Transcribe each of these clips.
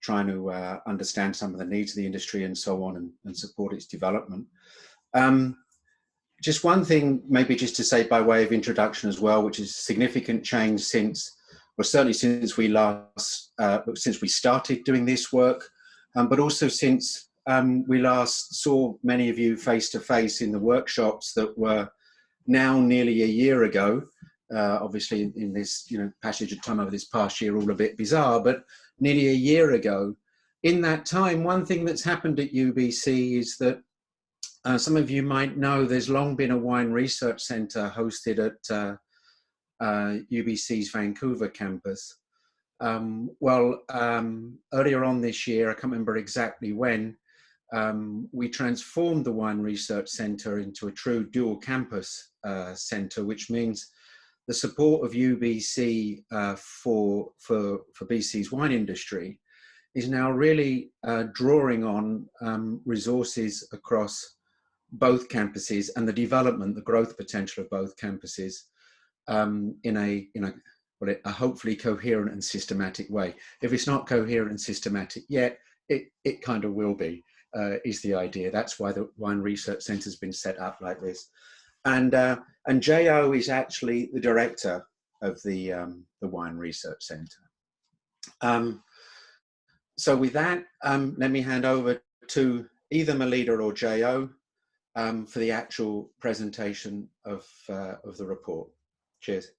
trying to understand some of the needs of the industry and so on, and support its development. Just one thing, maybe just to say by way of introduction as well, which is significant change since, well, certainly since we started doing this work, but also since we last saw many of you face to face in the workshops that were now nearly a year ago. Obviously, in this passage of time over this past year, all a bit bizarre, but nearly a year ago. In that time, one thing that's happened at UBC is that some of you might know there's long been a wine research centre hosted at UBC's Vancouver campus. Earlier on this year, I can't remember exactly when, we transformed the wine research centre into a true dual campus centre, which means the support of UBC for BC's wine industry is now really drawing on resources across both campuses and the development, the growth potential of both campuses in a hopefully coherent and systematic way. If it's not coherent and systematic yet, it kind of will be, is the idea. That's why the Wine Research Centre has been set up like this. And Jo is actually the director of the Wine Research Centre. So with that, let me hand over to either Malida or Jo for the actual presentation of the report. Cheers.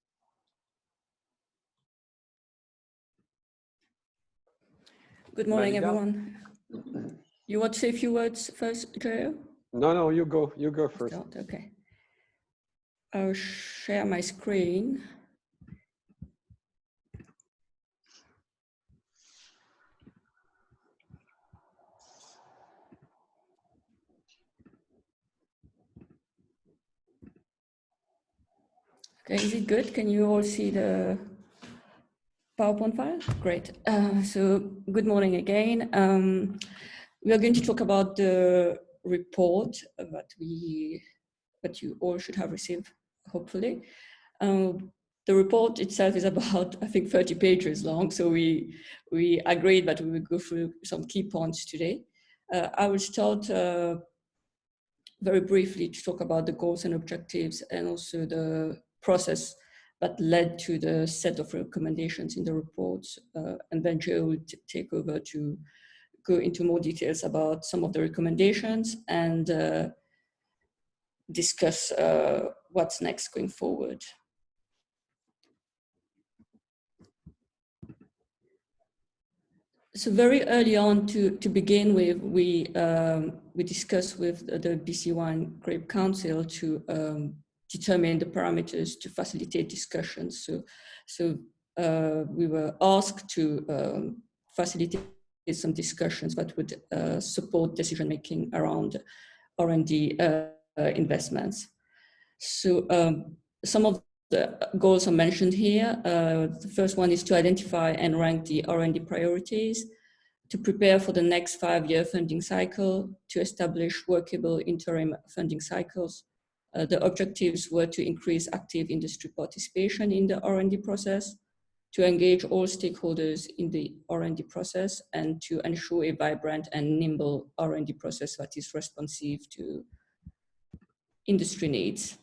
Good morning, everyone. You want to say a few words first, Jo? No, you go first. Okay. I'll share my screen. Okay, is it good? Can you all see the PowerPoint file? Great. So good morning again. We are going to talk about the report that you all should have received, hopefully. The report itself is about, I think, 30 pages long, so we agreed that we will go through some key points today. I will start very briefly to talk about the goals and objectives and also the process that led to the set of recommendations in the report. And then Jo will take over to go into more details about some of the recommendations and discuss what's next going forward. So very early on, to begin with, we discussed with the BC Wine Grape Council to determine the parameters to facilitate discussions. So we were asked to facilitate some discussions that would support decision-making around R&D investments. So some of the goals are mentioned here. The first one is to identify and rank the R&D priorities, to prepare for the next 5-year funding cycle, to establish workable interim funding cycles. The objectives were to increase active industry participation in the R&D process, to engage all stakeholders in the R&D process, and to ensure a vibrant and nimble R&D process that is responsive to industry needs.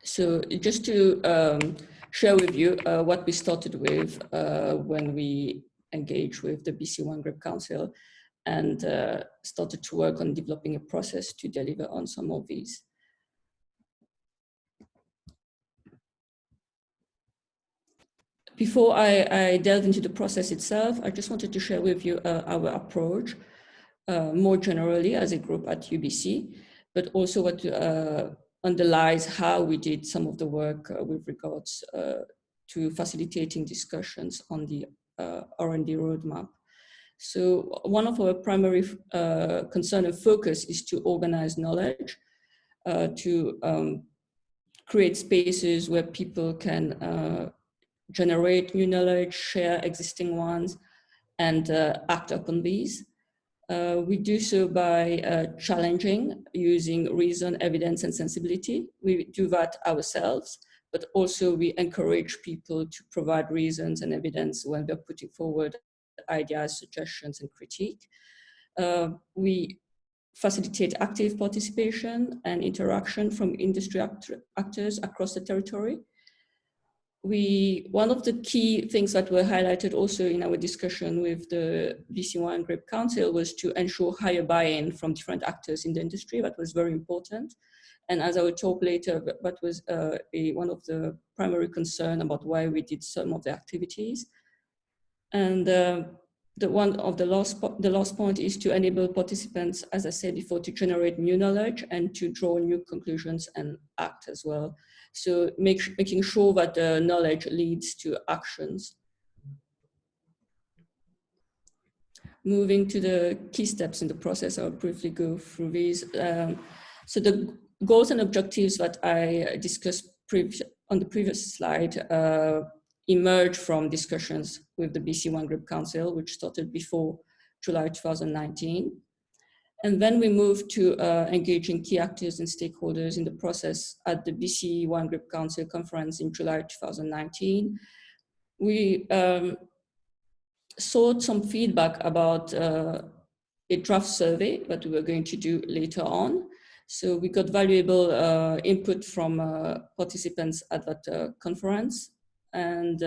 So just to share with you what we started with when we engaged with the BC Wine Grape Council and started to work on developing a process to deliver on some of these. Before I delve into the process itself, I just wanted to share with you our approach more generally as a group at UBC, but also what underlies how we did some of the work with regards to facilitating discussions on the R&D roadmap. So one of our primary concern and focus is to organize knowledge, to create spaces where people can generate new knowledge, share existing ones, and act upon these. We do so by challenging, using reason, evidence, and sensibility. We do that ourselves, but also we encourage people to provide reasons and evidence when they're putting forward ideas, suggestions, and critique. We facilitate active participation and interaction from industry actors across the territory. One of the key things that were highlighted also in our discussion with the BC1 Grape Council was to ensure higher buy-in from different actors in the industry. That was very important. And as I will talk later, that was one of the primary concerns about why we did some of the activities. And the last point is to enable participants, as I said before, to generate new knowledge and to draw new conclusions and act as well. So making sure that the knowledge leads to actions. Moving to the key steps in the process, I'll briefly go through these. So the goals and objectives that I discussed on the previous slide emerged from discussions with the BC1 Grape Council, which started before July 2019. And then we moved to engaging key actors and stakeholders in the process at the BC1 Grape Council conference in July 2019. We sought some feedback about a draft survey that we were going to do later on. So we got valuable input from participants at that conference. And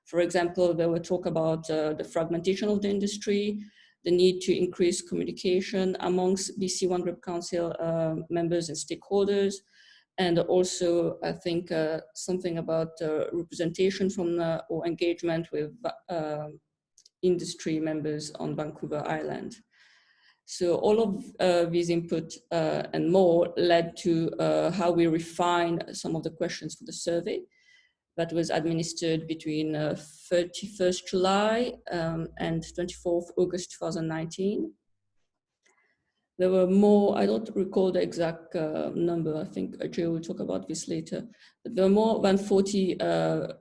for example, there were talk about the fragmentation of the industry, the need to increase communication amongst BC1 Grape Council members and stakeholders, and also I think something about representation from or engagement with industry members on Vancouver Island. So all of these input and more led to how we refine some of the questions for the survey that was administered between 31st July and 24th August 2019. There were more, I don't recall the exact number, I think Joe will talk about this later, but there were more than 40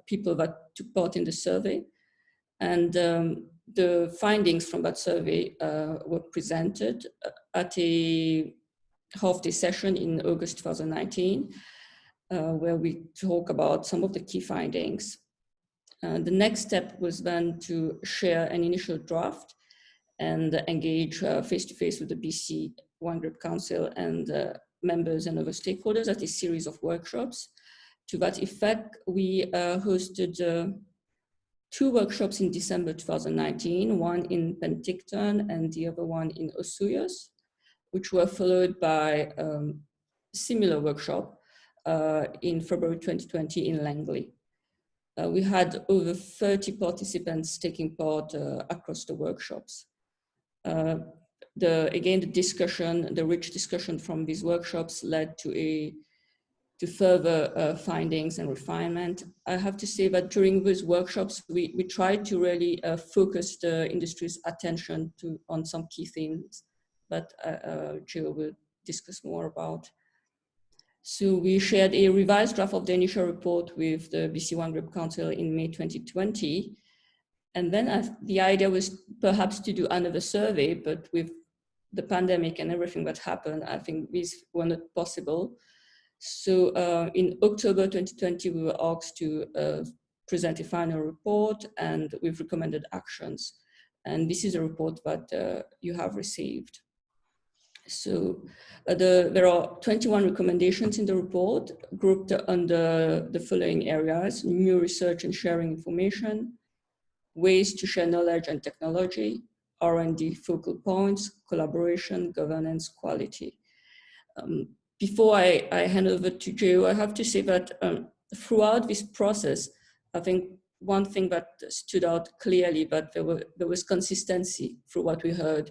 people that took part in the survey. And the findings from that survey were presented at a half-day session in August 2019, where we talk about some of the key findings. The next step was then to share an initial draft and engage face-to-face with the BC1 Grape Council and members and other stakeholders at a series of workshops. To that effect, we hosted 2 workshops in December 2019, one in Penticton and the other one in Osoyoos, which were followed by a similar workshop in February 2020 in Langley. We had over 30 participants taking part across the workshops. Again, the rich discussion from these workshops led to further findings and refinement. I have to say that during those workshops, we tried to really focus the industry's attention on some key themes that Joe will discuss more about. So we shared a revised draft of the initial report with the BC1 Grape Council in May 2020. And then the idea was perhaps to do another survey, but with the pandemic and everything that happened, I think these were not possible. So in October 2020, we were asked to present a final report and with recommended actions. And this is a report that you have received. So there are 21 recommendations in the report, grouped under the following areas: new research and sharing information, ways to share knowledge and technology, R&D focal points, collaboration, governance, quality. Before I hand over to Joe, I have to say that throughout this process, I think one thing that stood out clearly, but there was consistency through what we heard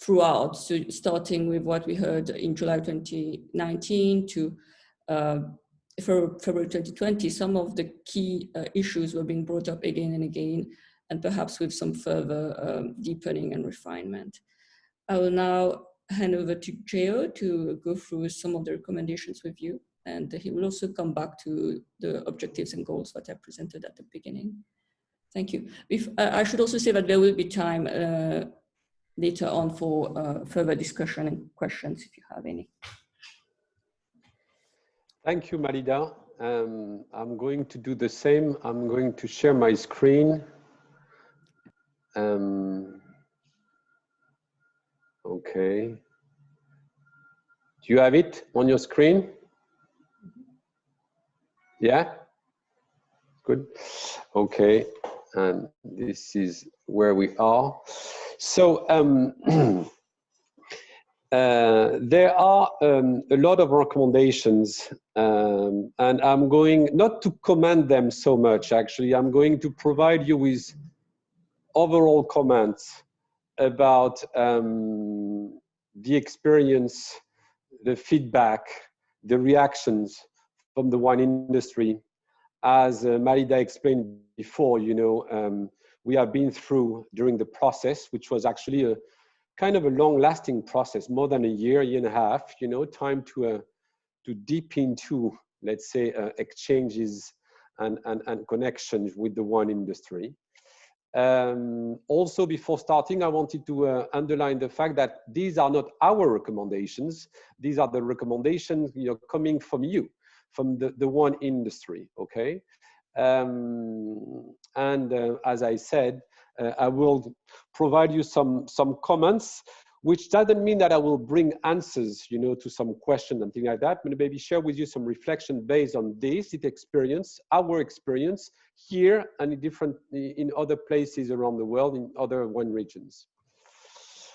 throughout. So starting with what we heard in July 2019 to February 2020, some of the key issues were being brought up again and again, and perhaps with some further deepening and refinement. I will now hand over to Joe to go through some of the recommendations with you, and he will also come back to the objectives and goals that I presented at the beginning. Thank you. I should also say that there will be time later on for further discussion and questions if you have any. Thank you, Malida. I'm going to do the same. I'm going to share my screen. Okay. Do you have it on your screen? Yeah? Good. Okay. And this is where we are. So there are a lot of recommendations, and I'm going not to comment them so much, actually. I'm going to provide you with overall comments about the experience, the feedback, the reactions from the wine industry. As Malida explained before, you know, we have been through during the process, which was actually a kind of a long-lasting process, more than a year and a half, you know, time to deep into, let's say, exchanges and connections with the wine industry. Also, before starting, I wanted to underline the fact that these are not our recommendations. These are the recommendations, you know, coming from you, from the wine industry, okay? As I said, I will provide you some comments, which doesn't mean that I will bring answers, you know, to some questions and things like that. I'm going to maybe share with you some reflection based on this experience, our experience here and in other places around the world, in other wine regions.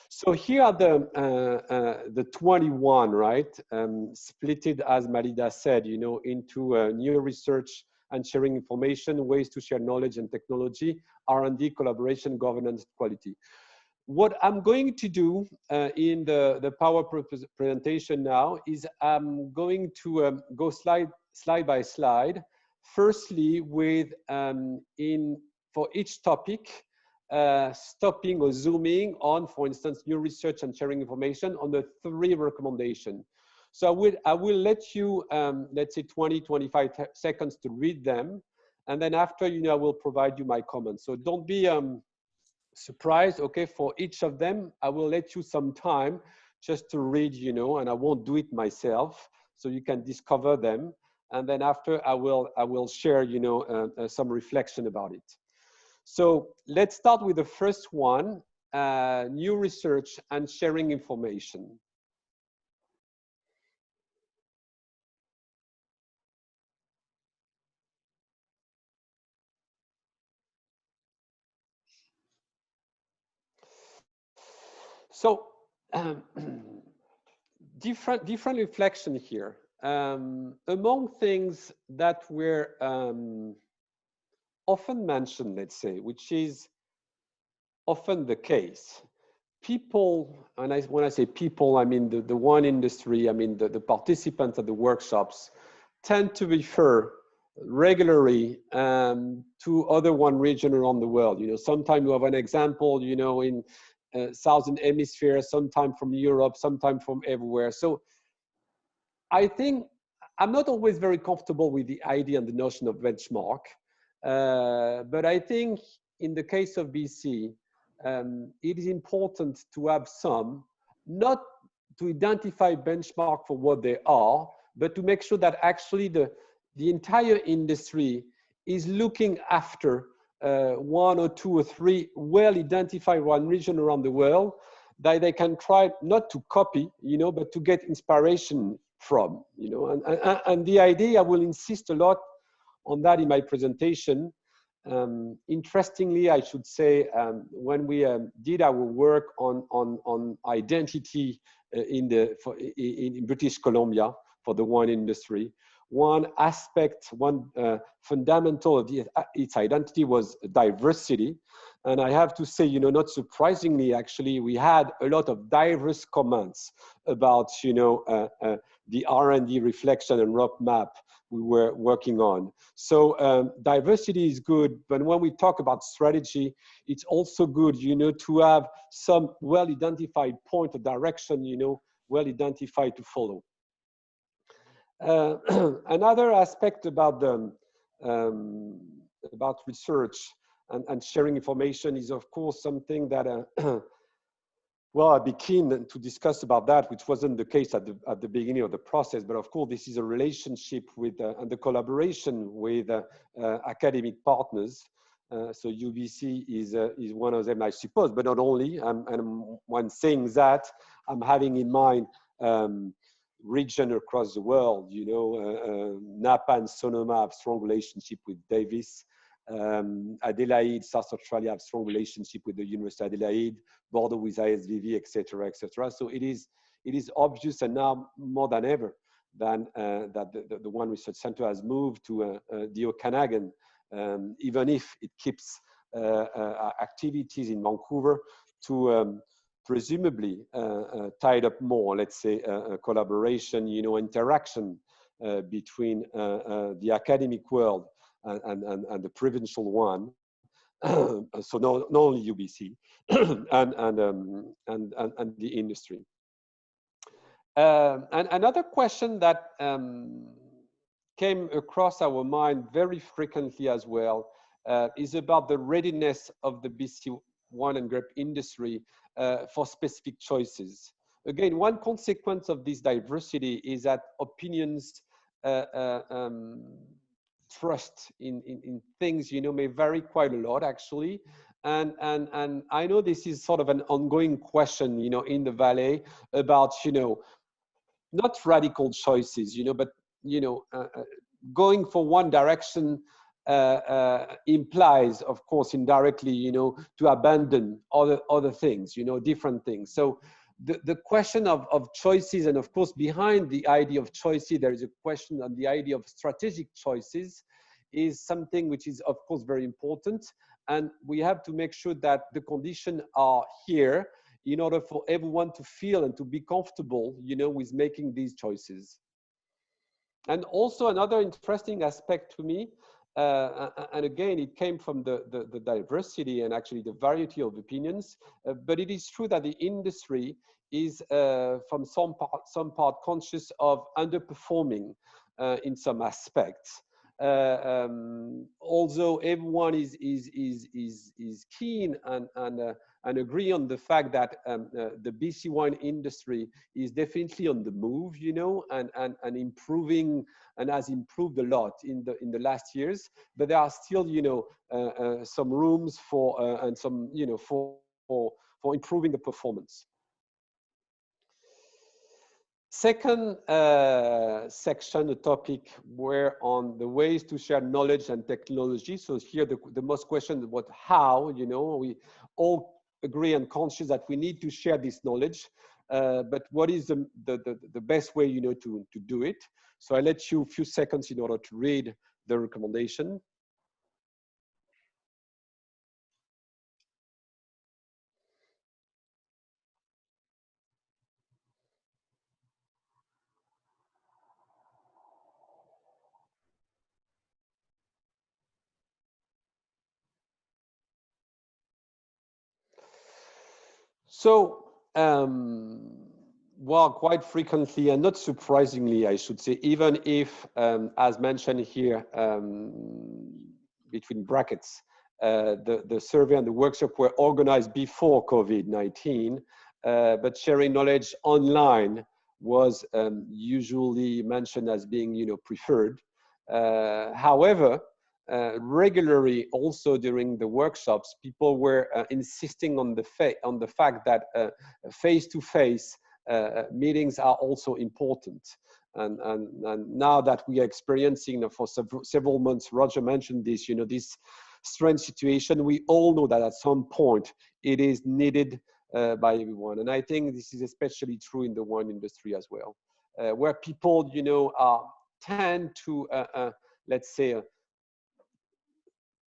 So here are the 21, right? Splitted, as Malida said, you know, into new research and sharing information, ways to share knowledge and technology, R&D, collaboration, governance, quality. What I'm going to do in the power presentation now is I'm going to go slide by slide. Firstly, with for each topic, stopping or zooming on, for instance, new research and sharing information on the 3 recommendations. So I will let you, let's say 20, 25 seconds to read them. And then after, you know, I will provide you my comments. So don't be surprised, okay? For each of them, I will let you some time just to read, you know, and I won't do it myself. So you can discover them. And then after, I will share, you know, some reflection about it. So let's start with the first one, new research and sharing information. So different reflection here. Among things that were often mentioned, let's say, which is often the case, people, and when I say people, I mean the wine industry, I mean the participants at the workshops, tend to refer regularly to other wine region around the world. You know, sometimes you have an example, you know, in Southern Hemisphere, sometime from Europe, sometime from everywhere. So I think I'm not always very comfortable with the idea and the notion of benchmark, but I think in the case of BC, it is important to have some, not to identify benchmark for what they are, but to make sure that actually the entire industry is looking after 1 or 2 or 3 well-identified wine region around the world that they can try not to copy, you know, but to get inspiration from, you know. And the idea, I will insist a lot on that in my presentation. Interestingly, I should say, when we did our work on identity in British Columbia for the wine industry, one aspect, one fundamental of its identity was diversity. And I have to say, you know, not surprisingly, actually, we had a lot of diverse comments about, you know, the R&D reflection and roadmap we were working on. So diversity is good, but when we talk about strategy, it's also good, you know, to have some well-identified point of direction, you know, well-identified to follow. Another aspect about research and sharing information is, of course, something that well, I'd be keen to discuss about that, which wasn't the case at the beginning of the process. But of course, this is a relationship with and the collaboration with academic partners. So UBC is one of them, I suppose, but not only. And when saying that, I'm having in mind region across the world. You know, Napa and Sonoma have strong relationship with Davis. Adelaide, South Australia have strong relationship with the University of Adelaide, Bordeaux with ISVV, etc., etc. So it is obvious, and now more than ever, that the One Research Center has moved to the Okanagan, even if it keeps activities in Vancouver to presumably tied up more, let's say, collaboration, you know, interaction between the academic world and the provincial one. So not only UBC and the industry. And another question that came across our mind very frequently as well is about the readiness of the BC1 and Grape industry for specific choices. Again, one consequence of this diversity is that opinions trust in things, you know, may vary quite a lot actually. And I know this is sort of an ongoing question, you know, in the Valley about, you know, not radical choices, you know, but, you know, going for one direction implies, of course, indirectly, you know, to abandon other things, you know, different things. So the question of choices, and of course, behind the idea of choices, there is a question on the idea of strategic choices, is something which is, of course, very important. And we have to make sure that the conditions are here in order for everyone to feel and to be comfortable, you know, with making these choices. And also another interesting aspect to me, and again, it came from the diversity and actually the variety of opinions, but it is true that the industry is from some part conscious of underperforming in some aspects. Although everyone is keen and agree on the fact that the BC wine industry is definitely on the move, you know, and improving, and has improved a lot in the last years. But there are still, you know, some rooms for and some, you know, for improving the performance. Second section, the topic were on the ways to share knowledge and technology. So here the most question about how, you know, we all agree and conscious that we need to share this knowledge, but what is the best way, you know, to do it? So I let you a few seconds in order to read the recommendation. So, well, quite frequently, and not surprisingly, I should say, even if, as mentioned here, between brackets, the survey and the workshop were organized before COVID-19, but sharing knowledge online was usually mentioned as being, you know, preferred. However, regularly also during the workshops, people were insisting on the fact that face-to-face meetings are also important. And now that we are experiencing for several months, Roger mentioned this, you know, this strange situation, we all know that at some point it is needed by everyone. And I think this is especially true in the wine industry as well, where people, you know, tend to, let's say,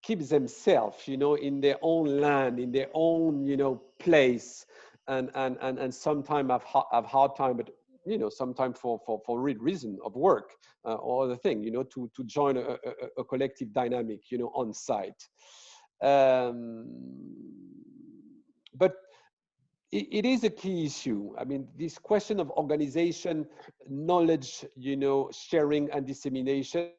keep themselves, you know, in their own land, in their own, you know, place, and sometimes have hard time, but, you know, sometimes for real reason of work or other thing, you know, to join a collective dynamic, you know, on site. But it is a key issue. I mean, this question of organization, knowledge, you know, sharing and dissemination,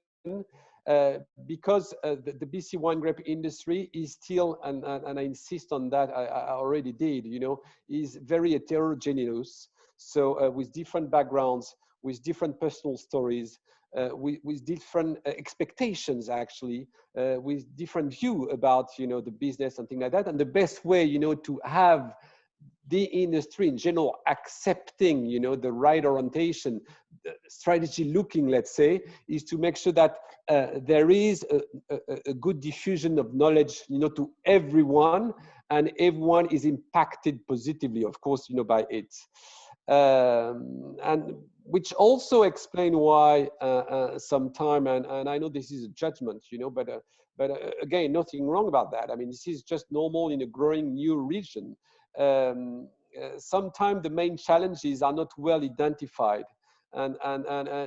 because the BC wine grape industry is still, and I insist on that, I already did, you know, is very heterogeneous. So with different backgrounds, with different personal stories, with different expectations, actually, with different view about, you know, the business and things like that. And the best way, you know, to have the industry in general accepting, you know, the right orientation, the strategy looking, let's say, is to make sure that there is a good diffusion of knowledge, you know, to everyone, and everyone is impacted positively, of course, you know, by it. And which also explain why sometime, and I know this is a judgment, you know, but again, nothing wrong about that. I mean, this is just normal in a growing new region. Sometimes the main challenges are not well identified, and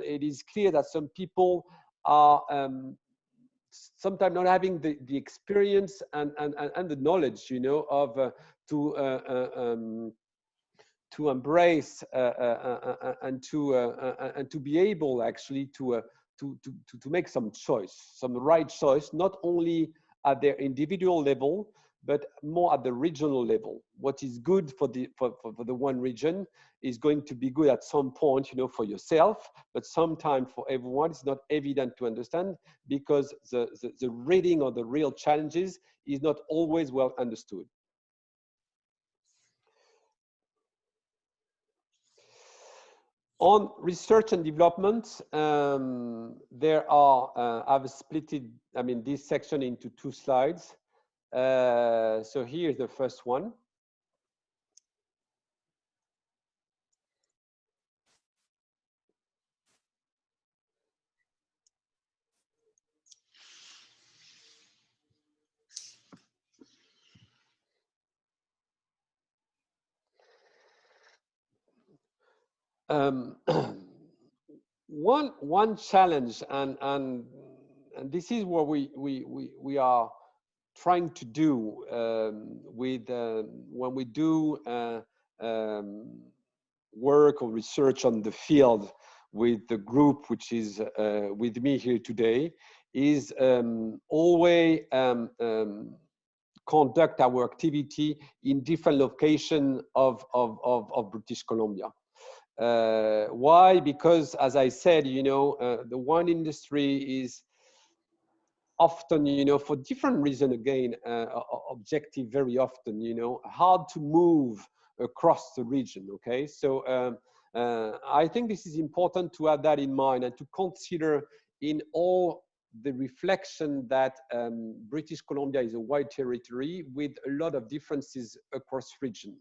it is clear that some people are sometimes not having the experience and the knowledge, you know, of to embrace and to be able actually to make some choice, some right choice, not only at their individual level, but more at the regional level. What is good for the one region is going to be good at some point, you know, for yourself, but sometimes for everyone, it's not evident to understand because the reading of the real challenges is not always well understood. On research and development, there are, I've split it, I mean, this section into 2 slides. So here's the first one. One challenge, and this is what we are trying to do with when we do work or research on the field with the group which is with me here today, is always conduct our activity in different locations of British Columbia. Why? Because, as I said, you know, the wine industry is often, you know, for different reasons, again, objective very often, you know, hard to move across the region, okay? So I think this is important to have that in mind and to consider in all the reflection that British Columbia is a wide territory with a lot of differences across region.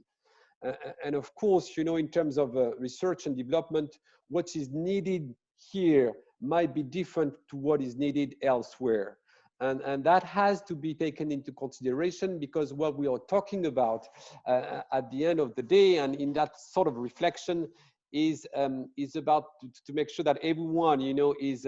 And of course, you know, in terms of research and development, what is needed here might be different to what is needed elsewhere. And that has to be taken into consideration, because what we are talking about at the end of the day, and in that sort of reflection, is about to make sure that everyone, you know, is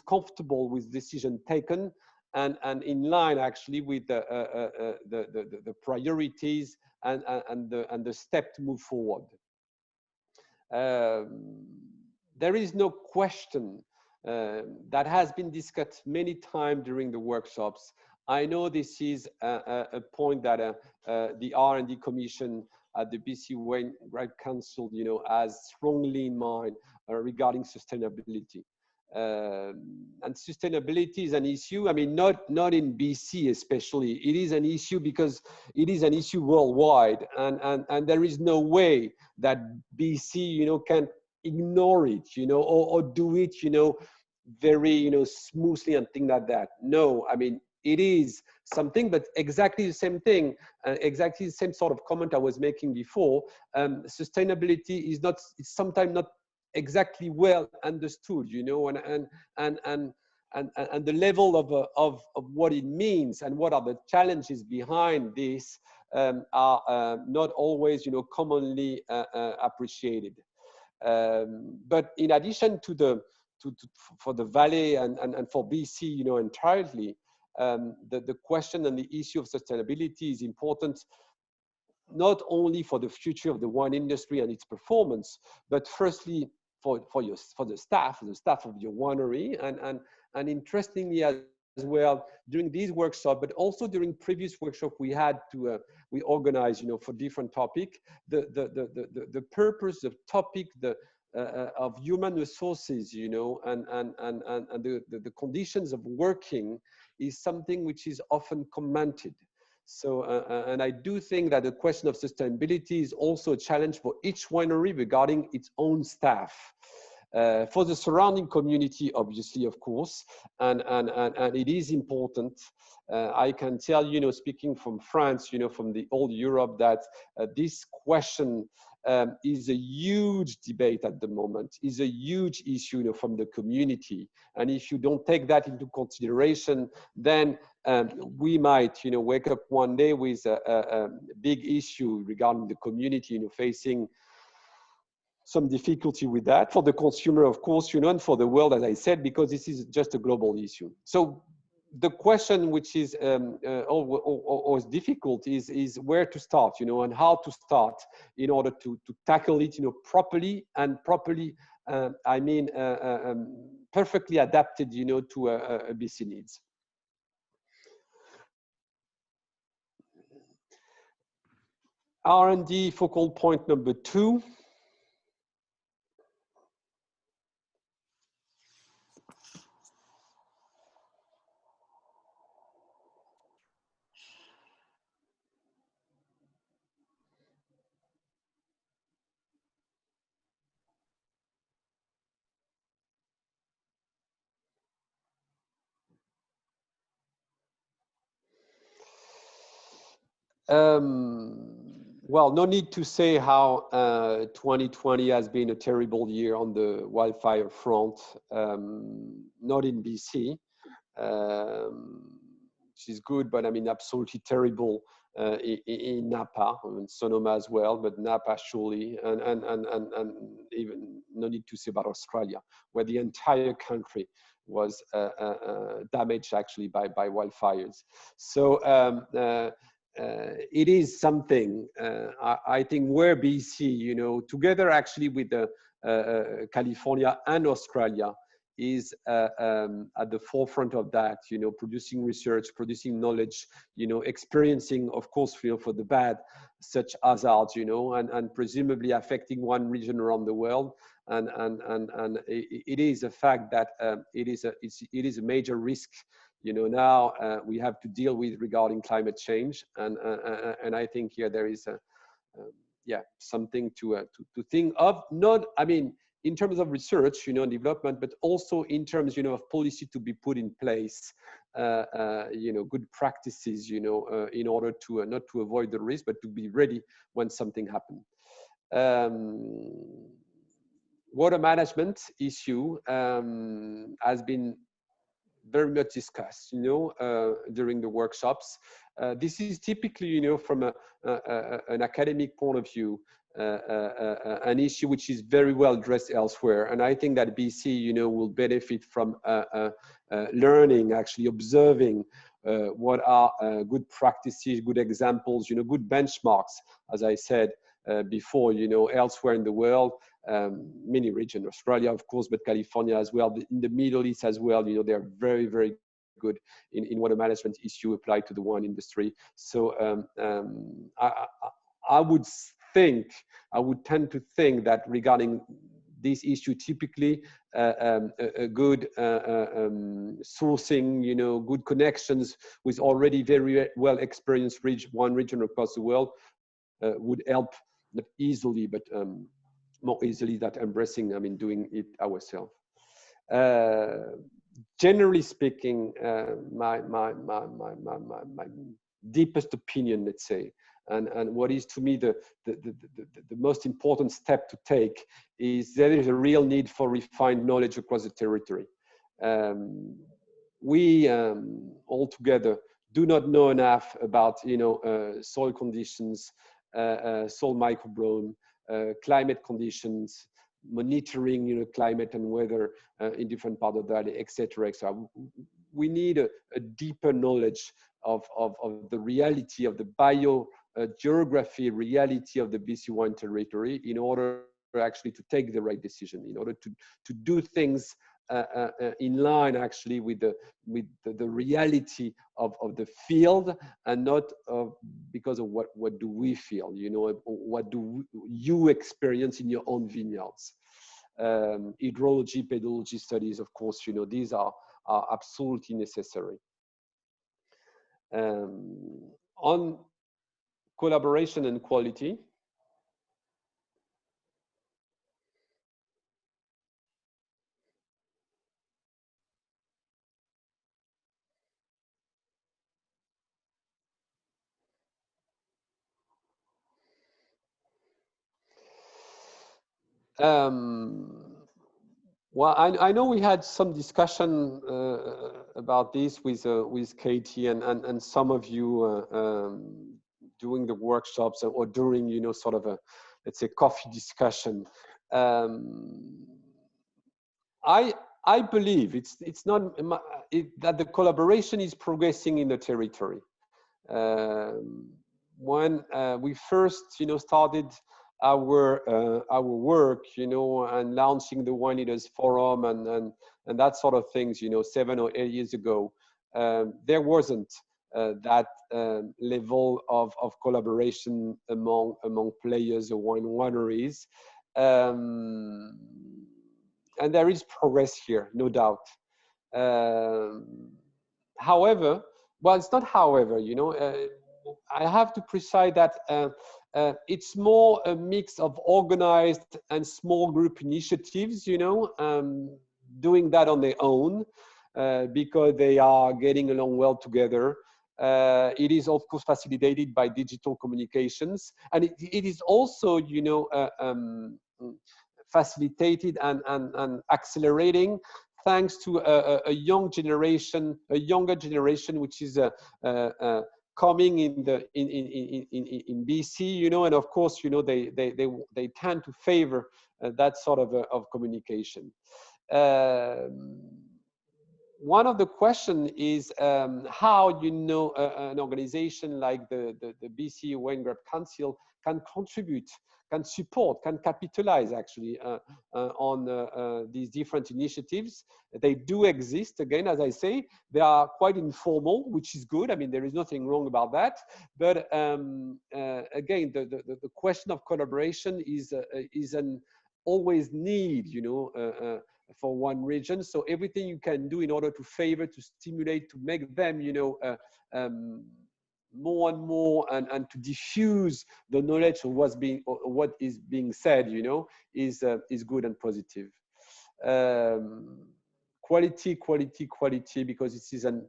comfortable with decision taken and in line actually with the priorities and the step to move forward. There is no question that has been discussed many times during the workshops. I know this is a point that the R&D Commission at the BC Wine Grape Council, you know, has strongly in mind regarding sustainability. And sustainability is an issue. I mean, not in BC especially. It is an issue because it is an issue worldwide, and there is no way that BC, you know, can ignore it, you know, or do it, you know, very, you know, smoothly and things like that. No, I mean, it is something, but exactly the same thing, exactly the same sort of comment I was making before. Sustainability is not, it's sometimes not exactly well understood, you know, and the level of what it means and what are the challenges behind this are not always, you know, commonly appreciated. But in addition to for the Valley and for BC, you know, entirely, the question and the issue of sustainability is important, not only for the future of the wine industry and its performance, but firstly for the staff of your winery, and interestingly as well during these workshops, but also during previous workshops we had to we organized, you know, for different topic, the purpose, the topic, of human resources, you know, and the conditions of working is something which is often commented. So, and I do think that the question of sustainability is also a challenge for each winery regarding its own staff. For the surrounding community, obviously, of course, and it is important. I can tell, you know, speaking from France, you know, from the old Europe, that this question is a huge debate at the moment, is a huge issue, you know, from the community. And if you don't take that into consideration, then we might, you know, wake up one day with a big issue regarding the community, you know, facing some difficulty with that for the consumer, of course, you know, and for the world, as I said, because this is just a global issue. So the question which is always difficult is where to start, you know, and how to start in order to tackle it, you know, properly, and properly, I mean, perfectly adapted, you know, to a BC needs. R&D focal point number 2. Well, no need to say how 2020 has been a terrible year on the wildfire front, not in BC, which is good, but I mean, absolutely terrible in Napa, and Sonoma as well, but Napa surely, and even no need to say about Australia, where the entire country was damaged actually by wildfires. So it is something, I think, where BC, you know, together actually with the California and Australia, is at the forefront of that, you know, producing research, producing knowledge, you know, experiencing, of course, you know, for the bad, such hazards, you know, and presumably affecting one region around the world. And it is a fact that it is a major risk, you know, now we have to deal with regarding climate change. And I think here there is yeah, something to think of, not, I mean, in terms of research, you know, and development, but also in terms, you know, of policy to be put in place, you know, good practices, you know, in order to not to avoid the risk, but to be ready when something happens. Water management issue has been very much discussed, you know, during the workshops. This is typically, you know, from an academic point of view, an issue which is very well addressed elsewhere. And I think that BC, you know, will benefit from learning, actually observing what are good practices, good examples, you know, good benchmarks, as I said before, you know, elsewhere in the world. Many regions, Australia, of course, but California as well, in the Middle East as well, you know, they're very, very good in water management issue applied to the wine industry. So I would tend to think that regarding this issue, typically a good sourcing, you know, good connections with already very well experienced one region across the world would help, not easily, but more easily that embracing, I mean, doing it ourselves. Generally speaking, my deepest opinion, let's say, and what is to me the most important step to take is there is a real need for refined knowledge across the territory. We all together do not know enough about, you know, soil conditions, soil microbiome, climate conditions, monitoring, you know, climate and weather in different parts of the valley, etc., etc. We need a deeper knowledge of the reality of the geography reality of the BC wine territory in order actually to take the right decision, in order to do things in line actually with the reality of the field, and not because of what do we feel, you know, what do you experience in your own vineyards. hydrology, pedology studies, of course, you know, these are absolutely necessary. On collaboration and quality, well, I know we had some discussion about this with Katie and some of you doing the workshops or during, you know, sort of a, let's say, coffee discussion. I believe it's not that the collaboration is progressing in the territory. When we first, you know, started our work, you know, and launching the Wine Leaders Forum and that sort of things, you know, 7 or 8 years ago, there wasn't that level of collaboration among players or wineries. And there is progress here, no doubt. However, well, it's not however, you know, I have to precise that it's more a mix of organized and small group initiatives, you know, doing that on their own because they are getting along well together. It is, of course, facilitated by digital communications. And it is also, you know, facilitated and accelerating thanks to a younger generation, which is coming in BC, you know, and of course, you know, they tend to favor that sort of communication. One of the questions is how, you know, an organization like the BC Wine Grape Council can contribute, can support, can capitalize actually on these different initiatives. They do exist, again, as I say, they are quite informal, which is good. I mean, there is nothing wrong about that. But again, the question of collaboration is an always need, you know, for one region. So everything you can do in order to favor, to stimulate, to make them, you know, more and more and to diffuse the knowledge of what is being said, you know, is good and positive. Quality, because it is an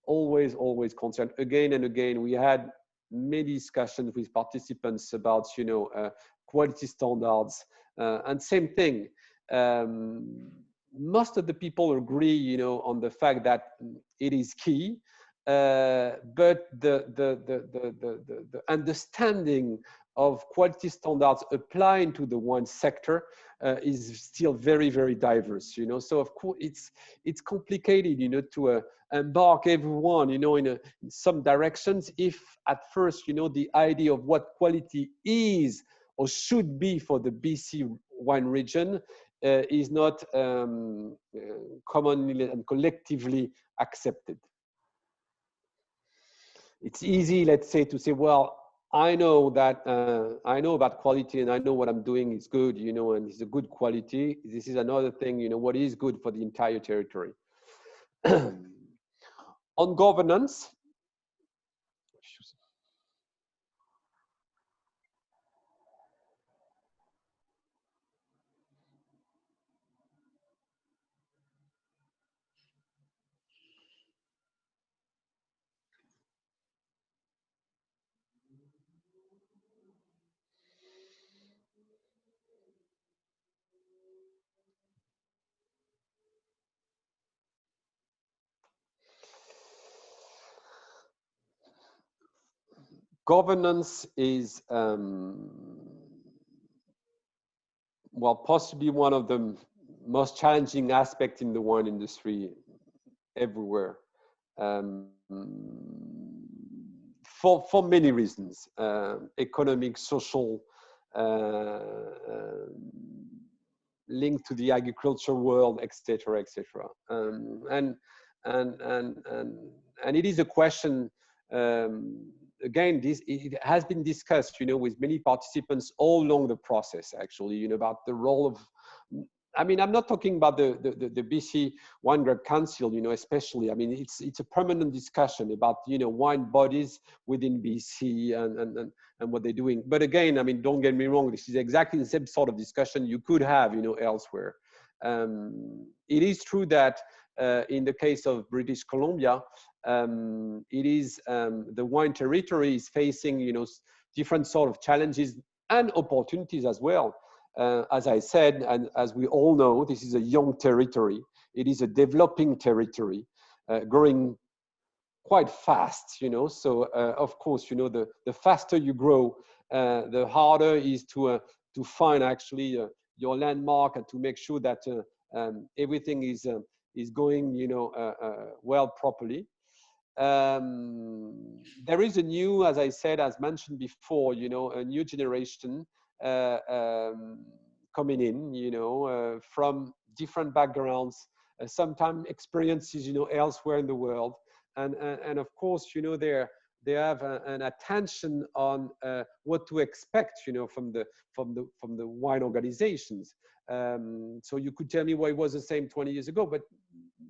always concern. Again and again, we had many discussions with participants about, you know, quality standards, and same thing. Most of the people agree, you know, on the fact that it is key, but the understanding of quality standards applying to the wine sector is still very diverse, you know. So of course it's complicated, you know, to embark everyone, you know, in some directions if at first, you know, the idea of what quality is or should be for the BC wine region is not commonly and collectively accepted. It's easy, let's say, to say, well, I know that I know about quality and I know what I'm doing is good, you know, and it's a good quality. This is another thing, you know, what is good for the entire territory. On governance, governance is, well, possibly one of the most challenging aspects in the wine industry everywhere, for many reasons, economic, social, linked to the agriculture world, etc., etc. And it is a question. Again, it has been discussed, you know, with many participants all along the process, actually, you know, about the role of I mean, I'm not talking about the BC Wine Grape Council, you know, especially. I mean, it's a permanent discussion about, you know, wine bodies within BC and what they're doing. But again, I mean, don't get me wrong, this is exactly the same sort of discussion you could have, you know, elsewhere. It is true that in the case of British Columbia, it is the wine territory is facing, you know, different sort of challenges and opportunities as well. As I said, and as we all know, this is a young territory. It is a developing territory, growing quite fast, you know. So of course, you know, the faster you grow, the harder it is to find actually your landmark and to make sure that everything is going, you know, well properly. There is a new, as I said, as mentioned before, you know, a new generation coming in, you know, from different backgrounds, sometimes experiences, you know, elsewhere in the world, and of course, you know, they have an attention on what to expect, you know, from the wine organizations. So you could tell me why it was the same 20 years ago, but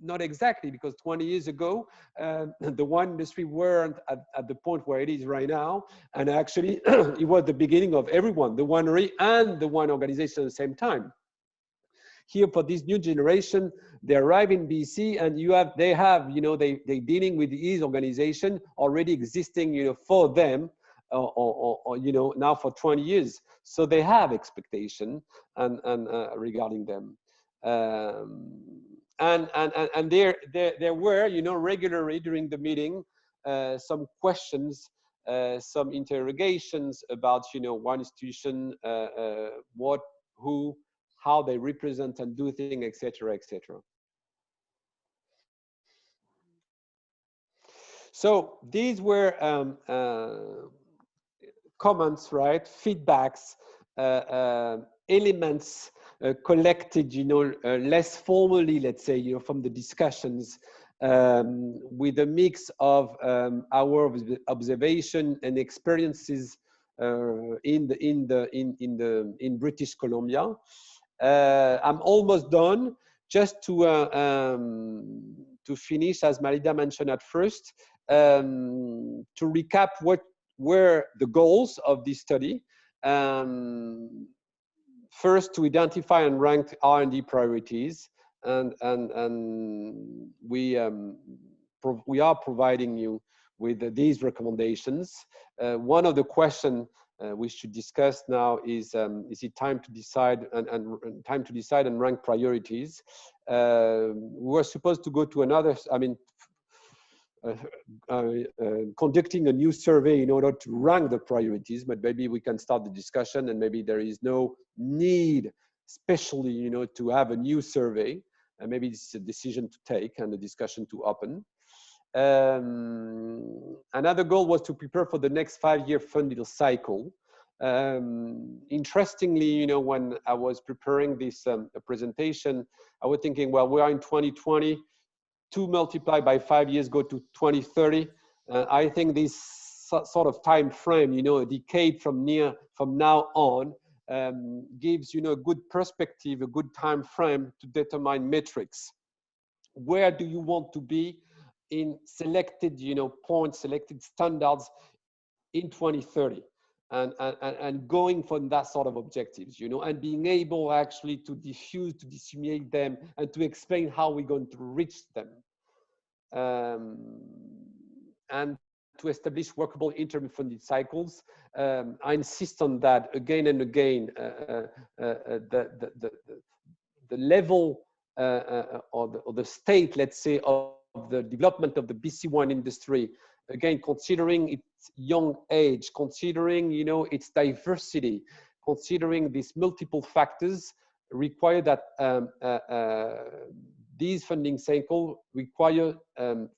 not exactly, because 20 years ago, the wine industry weren't at the point where it is right now. And actually, it was the beginning of everyone, the winery and the wine organization at the same time. Here, for this new generation, they arrive in BC, and they have, you know, they're dealing with these organization already existing, you know, for them, or you know, now for 20 years. So they have expectation and regarding them. And there were, you know, regularly during the meeting, some questions, some interrogations about, you know, one institution, what, who, how they represent and do things, etc., etc. So these were comments, right? Feedbacks, elements collected, you know, less formally, let's say, you know, from the discussions, with a mix of our observation and experiences in British Columbia. I'm almost done. Just to finish, as Malida mentioned at first, to recap what were the goals of this study. First, to identify and rank R&D priorities, and we are providing you with these recommendations. One of the questions we should discuss now is it time to decide and time to decide and rank priorities? We were supposed to go to another, I mean, conducting a new survey in order to rank the priorities, but maybe we can start the discussion, and maybe there is no need, especially, you know, to have a new survey, and maybe it's a decision to take and a discussion to open. Another goal was to prepare for the next 5-year funding cycle. Interestingly, you know, when I was preparing this presentation, I was thinking, well, we are in 2020, 2 multiplied by 5 years go to 2030. I think this sort of time frame, you know, a decade from now on, gives, you know, a good perspective, a good time frame to determine metrics. Where do you want to be in selected, you know, points, selected standards in 2030? And going for that sort of objectives, you know, and being able actually to diffuse, to disseminate them, and to explain how we're going to reach them. And to establish workable interim funding cycles. I insist on that again and again. The level or the state, let's say, of the development of the BC wine industry, again, considering its young age, considering, you know, its diversity, considering these multiple factors, require that these funding cycles require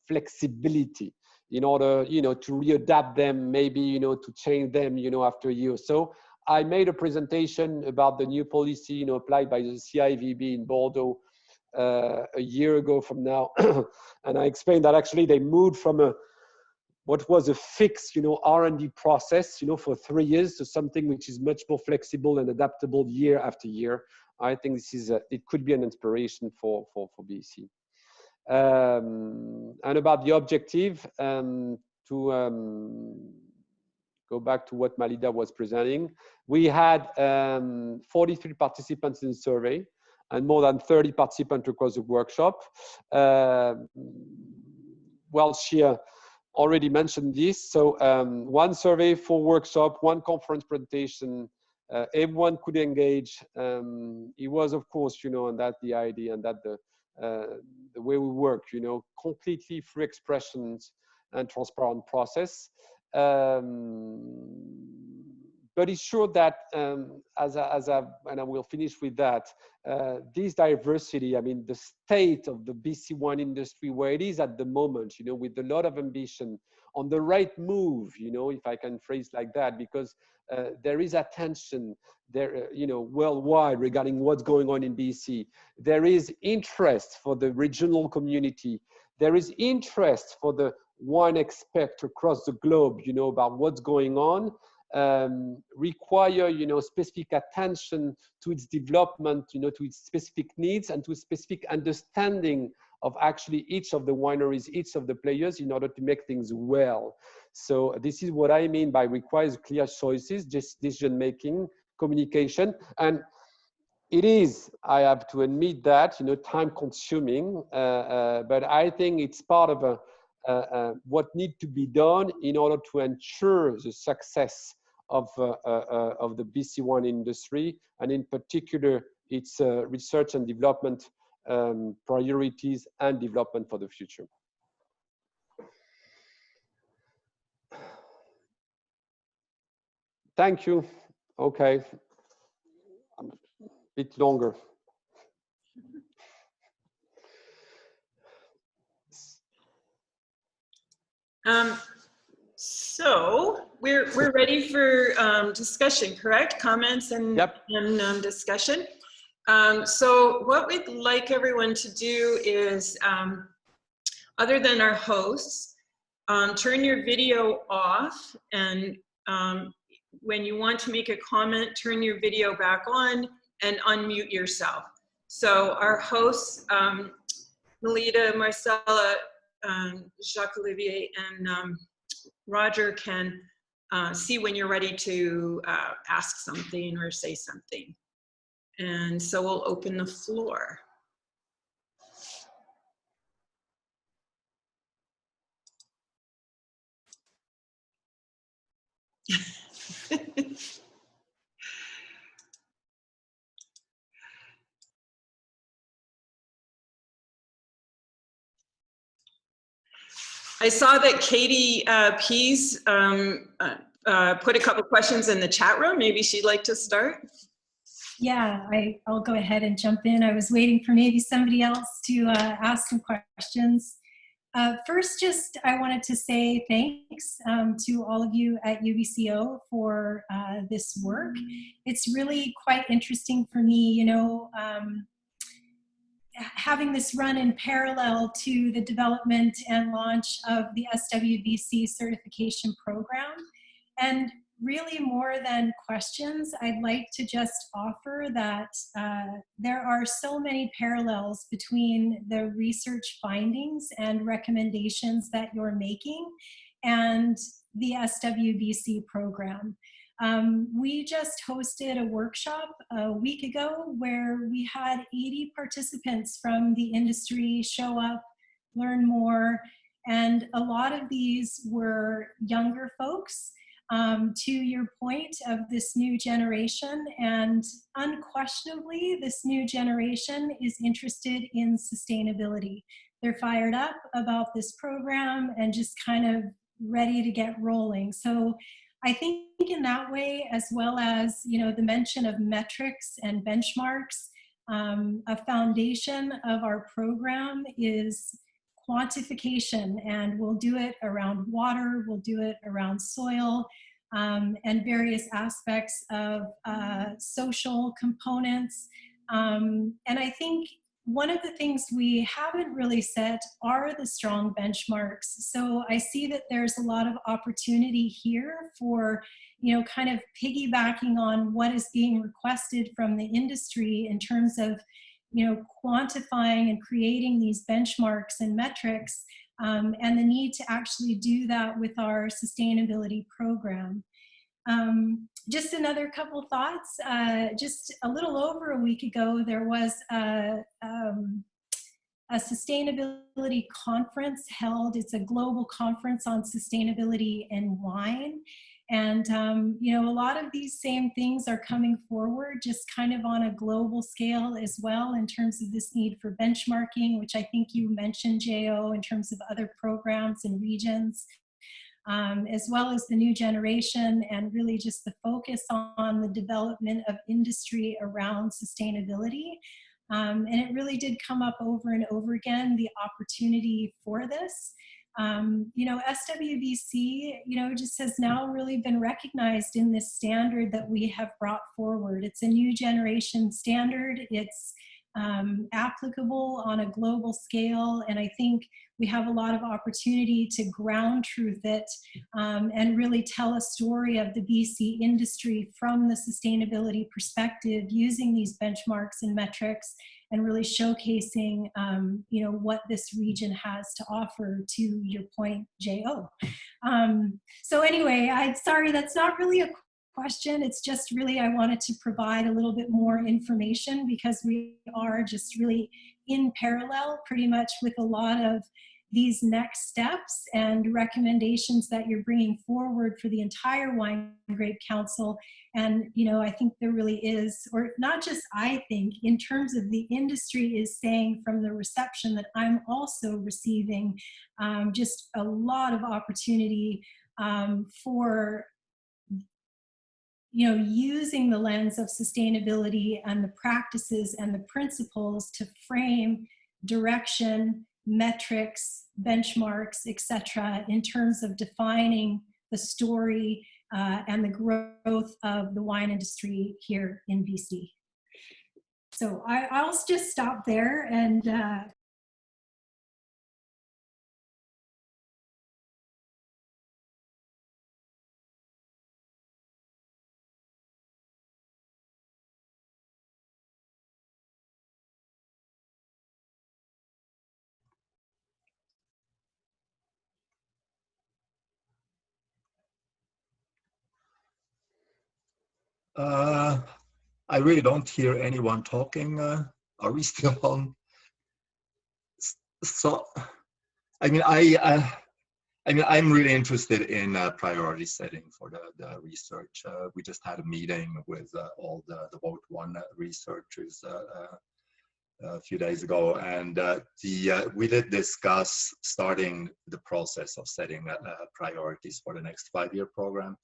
flexibility in order, you know, to readapt them, maybe, you know, to change them, you know, after a year or so. I made a presentation about the new policy, you know, applied by the CIVB in Bordeaux a year ago from now. And I explained that actually they moved from a what was a fixed, R&D process, for 3 years to something which is much more flexible and adaptable year after year. I think this is it could be an inspiration for BC. And about the objective, to go back to what Malida was presenting, we had 43 participants in the survey and more than 30 participants across the workshop. Well, she already mentioned this. So 1 survey, 4 workshop, 1 conference presentation. Everyone could engage. It was, of course, and that's the idea, and that the way we work, completely free expressions and transparent process. But it's sure that, and I will finish with that, this diversity, I mean, the state of the BC wine industry, where it is at the moment, with a lot of ambition, on the right move, if I can phrase like that, because there is attention there, worldwide regarding what's going on in BC. There is interest for the regional community. There is interest for the wine expert across the globe, about what's going on. Require, specific attention to its development, to its specific needs and to specific understanding of actually each of the wineries, each of the players, in order to make things well. So this is what I mean by requires clear choices, decision-making, communication. And it is, I have to admit that, time-consuming, but I think it's part of what needs to be done in order to ensure the success of the BC wine industry, and in particular, its research and development priorities and development for the future. Thank you. Okay, a bit longer. So we're ready for discussion, correct? Comments and, yep. and discussion. So what we'd like everyone to do is, other than our hosts, turn your video off, and when you want to make a comment, turn your video back on and unmute yourself. So our hosts, Malida, Marcela, Jacques, Olivier, and Roger can see when you're ready to ask something or say something. And so we'll open the floor. I saw that Katie Pease put a couple questions in the chat room. Maybe she'd like to start. Yeah, I'll go ahead and jump in. I was waiting for maybe somebody else to ask some questions. First, I wanted to say thanks to all of you at UBCO for this work. It's really quite interesting for me, having this run in parallel to the development and launch of the SWBC certification program. And really, more than questions, I'd like to just offer that there are so many parallels between the research findings and recommendations that you're making and the SWBC program. We just hosted a workshop a week ago where we had 80 participants from the industry show up, learn more, and a lot of these were younger folks. To your point of this new generation, and unquestionably this new generation is interested in sustainability. They're fired up about this program and just kind of ready to get rolling. So I think in that way, as well as the mention of metrics and benchmarks, a foundation of our program is quantification, and we'll do it around water, we'll do it around soil, and various aspects of social components. And I think one of the things we haven't really set are the strong benchmarks. So I see that there's a lot of opportunity here for, you know, kind of piggybacking on what is being requested from the industry in terms of, you know, quantifying and creating these benchmarks and metrics, and the need to actually do that with our sustainability program. Just another couple thoughts. Just a little over a week ago, there was a sustainability conference held. It's a global conference on sustainability in wine. And, you know, a lot of these same things are coming forward, just kind of on a global scale as well, in terms of this need for benchmarking, which I think you mentioned, Jo, in terms of other programs and regions. As well as the new generation, and really just the focus on the development of industry around sustainability. And it really did come up over and over again, the opportunity for this. You know, SWBC, you know, just has now really been recognized in this standard that we have brought forward. It's a new generation standard. It's applicable on a global scale, and I think we have a lot of opportunity to ground truth it and really tell a story of the BC industry from the sustainability perspective, using these benchmarks and metrics, and really showcasing you know, what this region has to offer, to your point, Jo. So anyway, I'm sorry, that's not really a question. It's just really, I wanted to provide a little bit more information, because we are just really in parallel pretty much with a lot of these next steps and recommendations that you're bringing forward for the entire Wine and Grape Council. And, you know, I think there really is, or not just I think, in terms of the industry is saying from the reception that I'm also receiving, just a lot of opportunity for, you know, using the lens of sustainability and the practices and the principles to frame direction, metrics, benchmarks, etc., in terms of defining the story and the growth of the wine industry here in BC. So I'll just stop there and I really don't hear anyone talking. Are we still on? So, I mean, I'm really interested in priority setting for the research. We just had a meeting with all the Vote One researchers a few days ago, and we did discuss starting the process of setting priorities for the next 5-year program.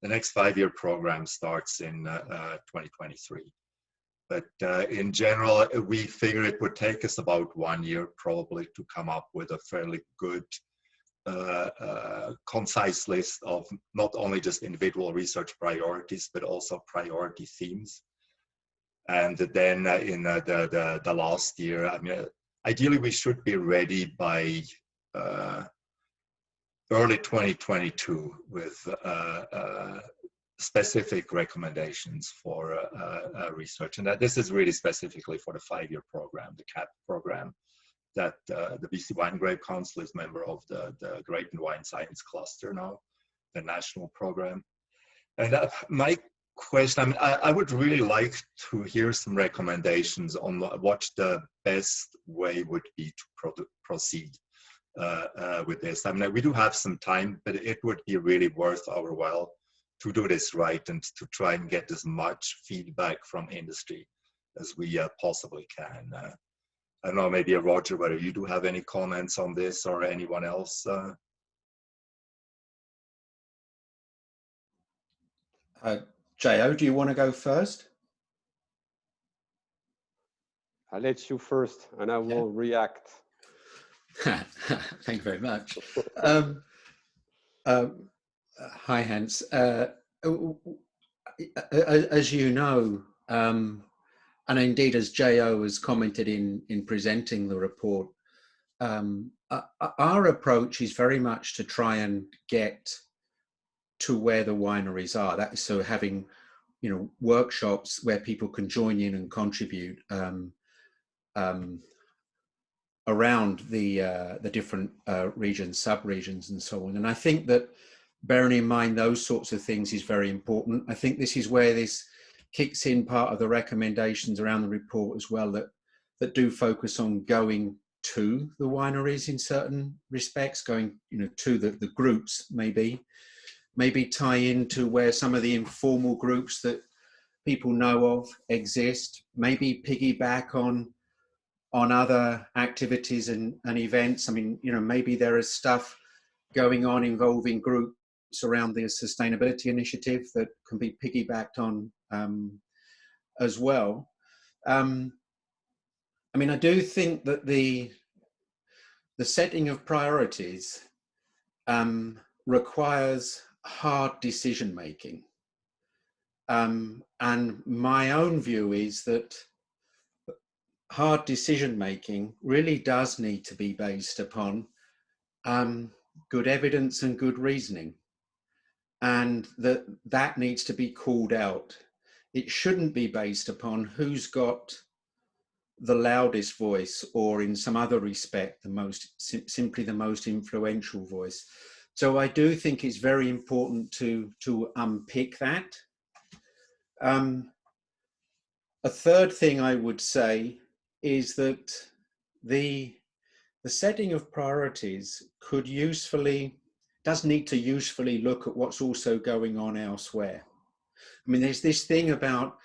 The next 5-year program starts in 2023. But in general, we figure it would take us about 1 year probably to come up with a fairly good, concise list of not only just individual research priorities, but also priority themes. And then in the last year, I mean, ideally we should be ready by early 2022 with specific recommendations for research. And that this is really specifically for the 5-year program, the CAP program, that the BC Wine Grape Council is member of the Grape and Wine Science Cluster now, the national program. And my question, I mean, I would really like to hear some recommendations on what the best way would be to proceed with this. I mean, we do have some time, but it would be really worth our while to do this right and to try and get as much feedback from industry as we possibly can. I don't know, maybe Roger, whether you do have any comments on this or anyone else? Jo, do you want to go first? I'll let you first and I will react. Thank you very much. Hi, Hans. As you know, And indeed, as Jo has commented in presenting the report, our approach is very much to try and get to where the wineries are. That is, so having, you know, workshops where people can join in and contribute around the different regions, sub-regions, and so on. And I think that bearing in mind those sorts of things is very important. I think this is where this kicks in part of the recommendations around the report as well, that do focus on going to the wineries in certain respects, going, you know, to the groups, maybe tie into where some of the informal groups that people know of exist, maybe piggyback on other activities and events. I mean, you know, maybe there is stuff going on involving groups around the sustainability initiative that can be piggybacked on as well. I mean, I do think that the setting of priorities requires hard decision making. And my own view is that hard decision making really does need to be based upon good evidence and good reasoning, and that needs to be called out. It shouldn't be based upon who's got the loudest voice, or in some other respect, simply the most influential voice. So I do think it's very important to unpick that. A third thing I would say is that the setting of priorities does need to usefully look at what's also going on elsewhere. I mean, there's this thing about,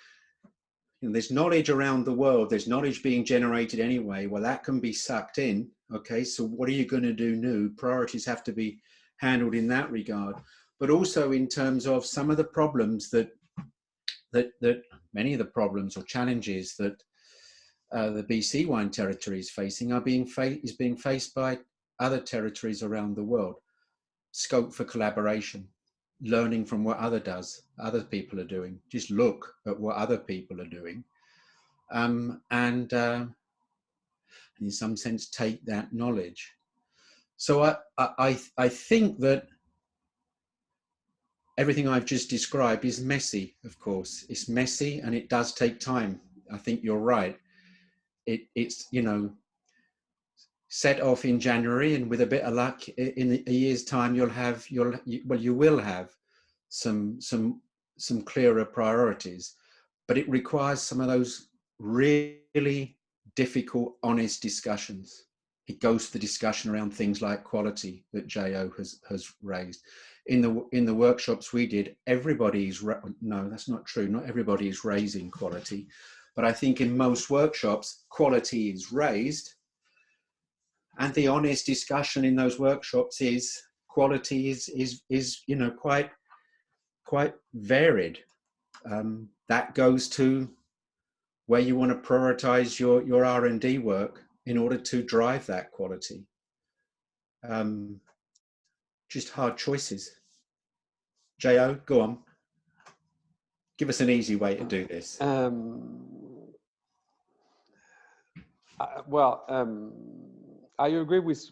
you know, there's knowledge around the world, there's knowledge being generated anyway. Well, that can be sucked in. Okay, so what are you going to do new? Priorities have to be handled in that regard, but also in terms of some of the problems that many of the problems or challenges that the BC wine territory is facing are being faced by other territories around the world. Scope for collaboration, learning from what other people are doing. Just look at what other people are doing, and in some sense take that knowledge. So I think that everything I've just described is messy. Of course, it's messy and it does take time. I think you're right. It's, you know, set off in January, and with a bit of luck, in a year's time, you will have some clearer priorities, but it requires some of those really difficult, honest discussions. It goes to the discussion around things like quality that Jo has raised. In the workshops we did, no, that's not true. Not everybody is raising quality, but I think in most workshops, quality is raised. And the honest discussion in those workshops is quality is you know, quite varied. That goes to where you want to prioritize your R&D work in order to drive that quality. Just hard choices. Jo, go on. Give us an easy way to do this. I agree with,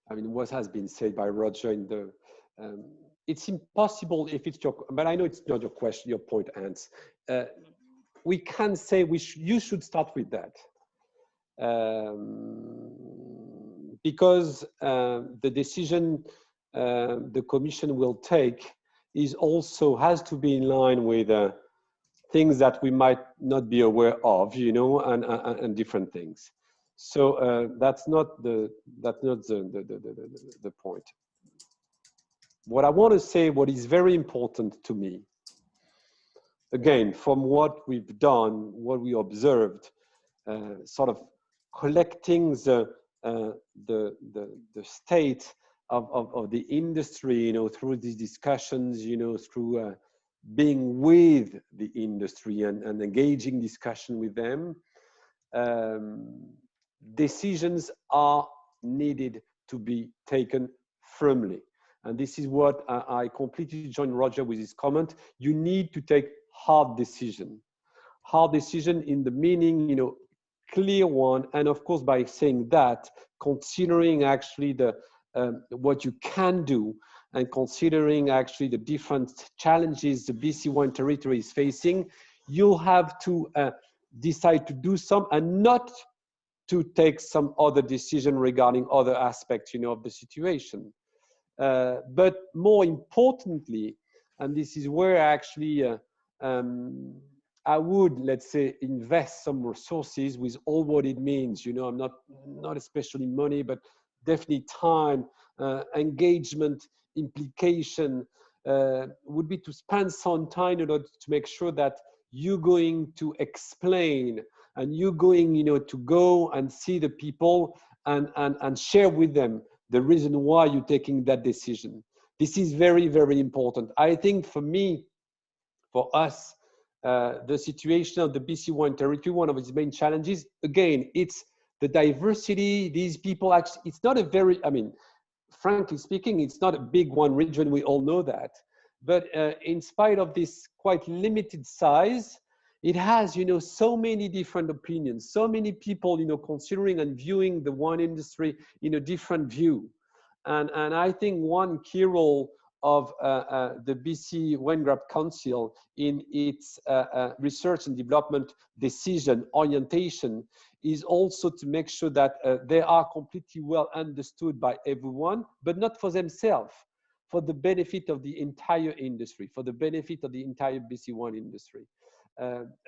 I mean, what has been said by Roger in the, it's impossible if it's your, but I know it's not your question, your point, Hans. We can say you should start with that. Because the decision the Commission will take has to be in line with things that we might not be aware of, you know, and different things. So that's not the point. What I want to say, what is very important to me, again, from what we've done, what we observed, sort of collecting the state of the industry, you know, through these discussions, you know, through being with the industry and engaging discussion with them. Decisions are needed to be taken firmly. And this is what I completely join Roger with his comment. You need to take hard decision. hard decision in the meaning, you know, clear one, and of course by saying that, considering actually the what you can do, and considering actually the different challenges the BC1 territory is facing, you'll have to decide to do some and not to take some other decision regarding other aspects, you know, of the situation. But more importantly, and this is where actually I would, let's say, invest some resources with all what it means. You know, I'm not especially money, but definitely time, engagement, implication, would be to spend some time in order to make sure that you're going to explain and you're going, you know, to go and see the people and share with them the reason why you're taking that decision. This is very, very important. I think for me, for us, the situation of the BC1 territory, one of its main challenges, again, it's the diversity. These people actually, it's not a very, I mean, frankly speaking, it's not a big one region, we all know that. But in spite of this quite limited size, it has, you know, so many different opinions, so many people, you know, considering and viewing the wine industry in a different view. And I think one key role of the BC Wine Grape Council in its research and development decision orientation is also to make sure that they are completely well understood by everyone, but not for themselves, for the benefit of the entire industry, for the benefit of the entire BC wine industry.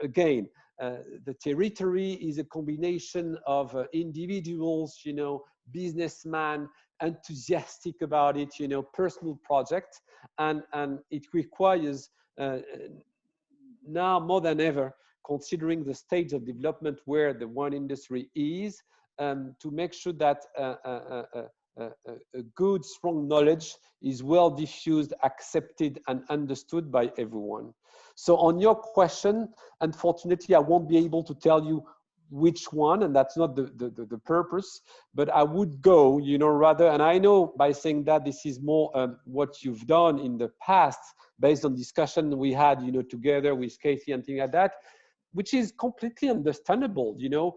Again, the territory is a combination of individuals, you know, businessmen, enthusiastic about it, you know, personal project, and it requires now more than ever, considering the stage of development where the wine industry is, to make sure that a good, strong knowledge is well diffused, accepted, and understood by everyone. So on your question, unfortunately, I won't be able to tell you which one, and that's not the purpose, but I would go, you know, rather, and I know by saying that this is more what you've done in the past, based on discussion we had, you know, together with Casey and things like that, which is completely understandable, you know,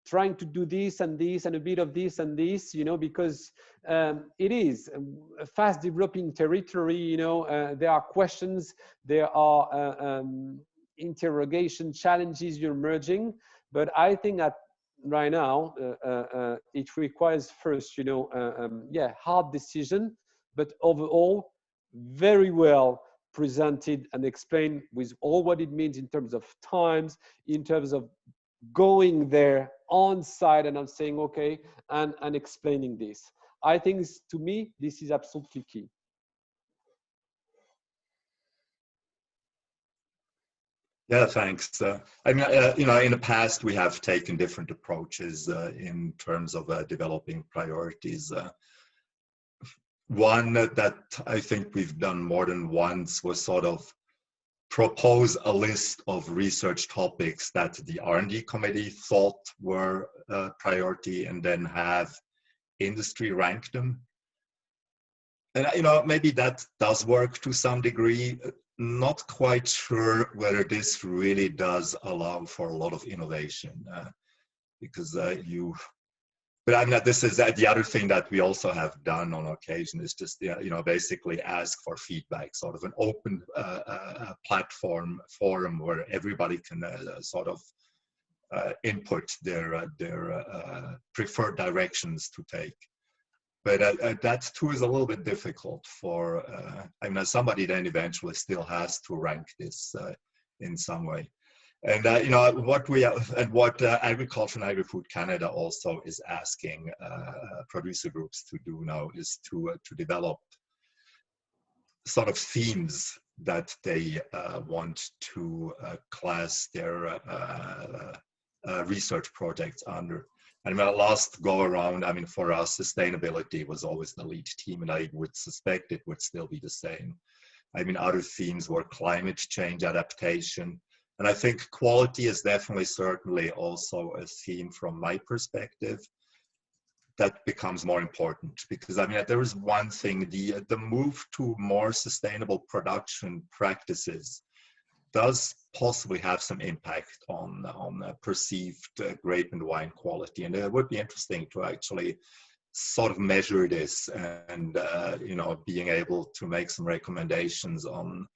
trying to do this and this and a bit of this and this, you know, because it is a fast developing territory, you know, there are questions, there are interrogation challenges you're merging, but I think that right now it requires first, you know, yeah, hard decision, but overall very well presented and explained with all what it means in terms of times, in terms of going there on site and I'm saying, okay, and explaining this. I think to me, this is absolutely key. Yeah, thanks. I mean, you know, in the past, we have taken different approaches in terms of developing priorities. One that I think we've done more than once was sort of propose a list of research topics that the R&D committee thought were a priority and then have industry rank them. And, you know, maybe that does work to some degree. Not quite sure whether this really does allow for a lot of innovation because but I mean, this is the other thing that we also have done on occasion is just, you know, basically ask for feedback, sort of an open forum where everybody can sort of input their preferred directions to take. But that too is a little bit difficult for, I mean, somebody then eventually still has to rank this in some way. And you know, what we and what Agriculture and Agri-Food Canada also is asking producer groups to do now is to develop sort of themes that they want to class their research projects under. And last go around, I mean, for us, sustainability was always the lead theme, and I would suspect it would still be the same. I mean, other themes were climate change adaptation. And I think quality is definitely, certainly also a theme from my perspective that becomes more important because, I mean, there is one thing, the move to more sustainable production practices does possibly have some impact on perceived grape and wine quality. And it would be interesting to actually sort of measure this and, you know, being able to make some recommendations on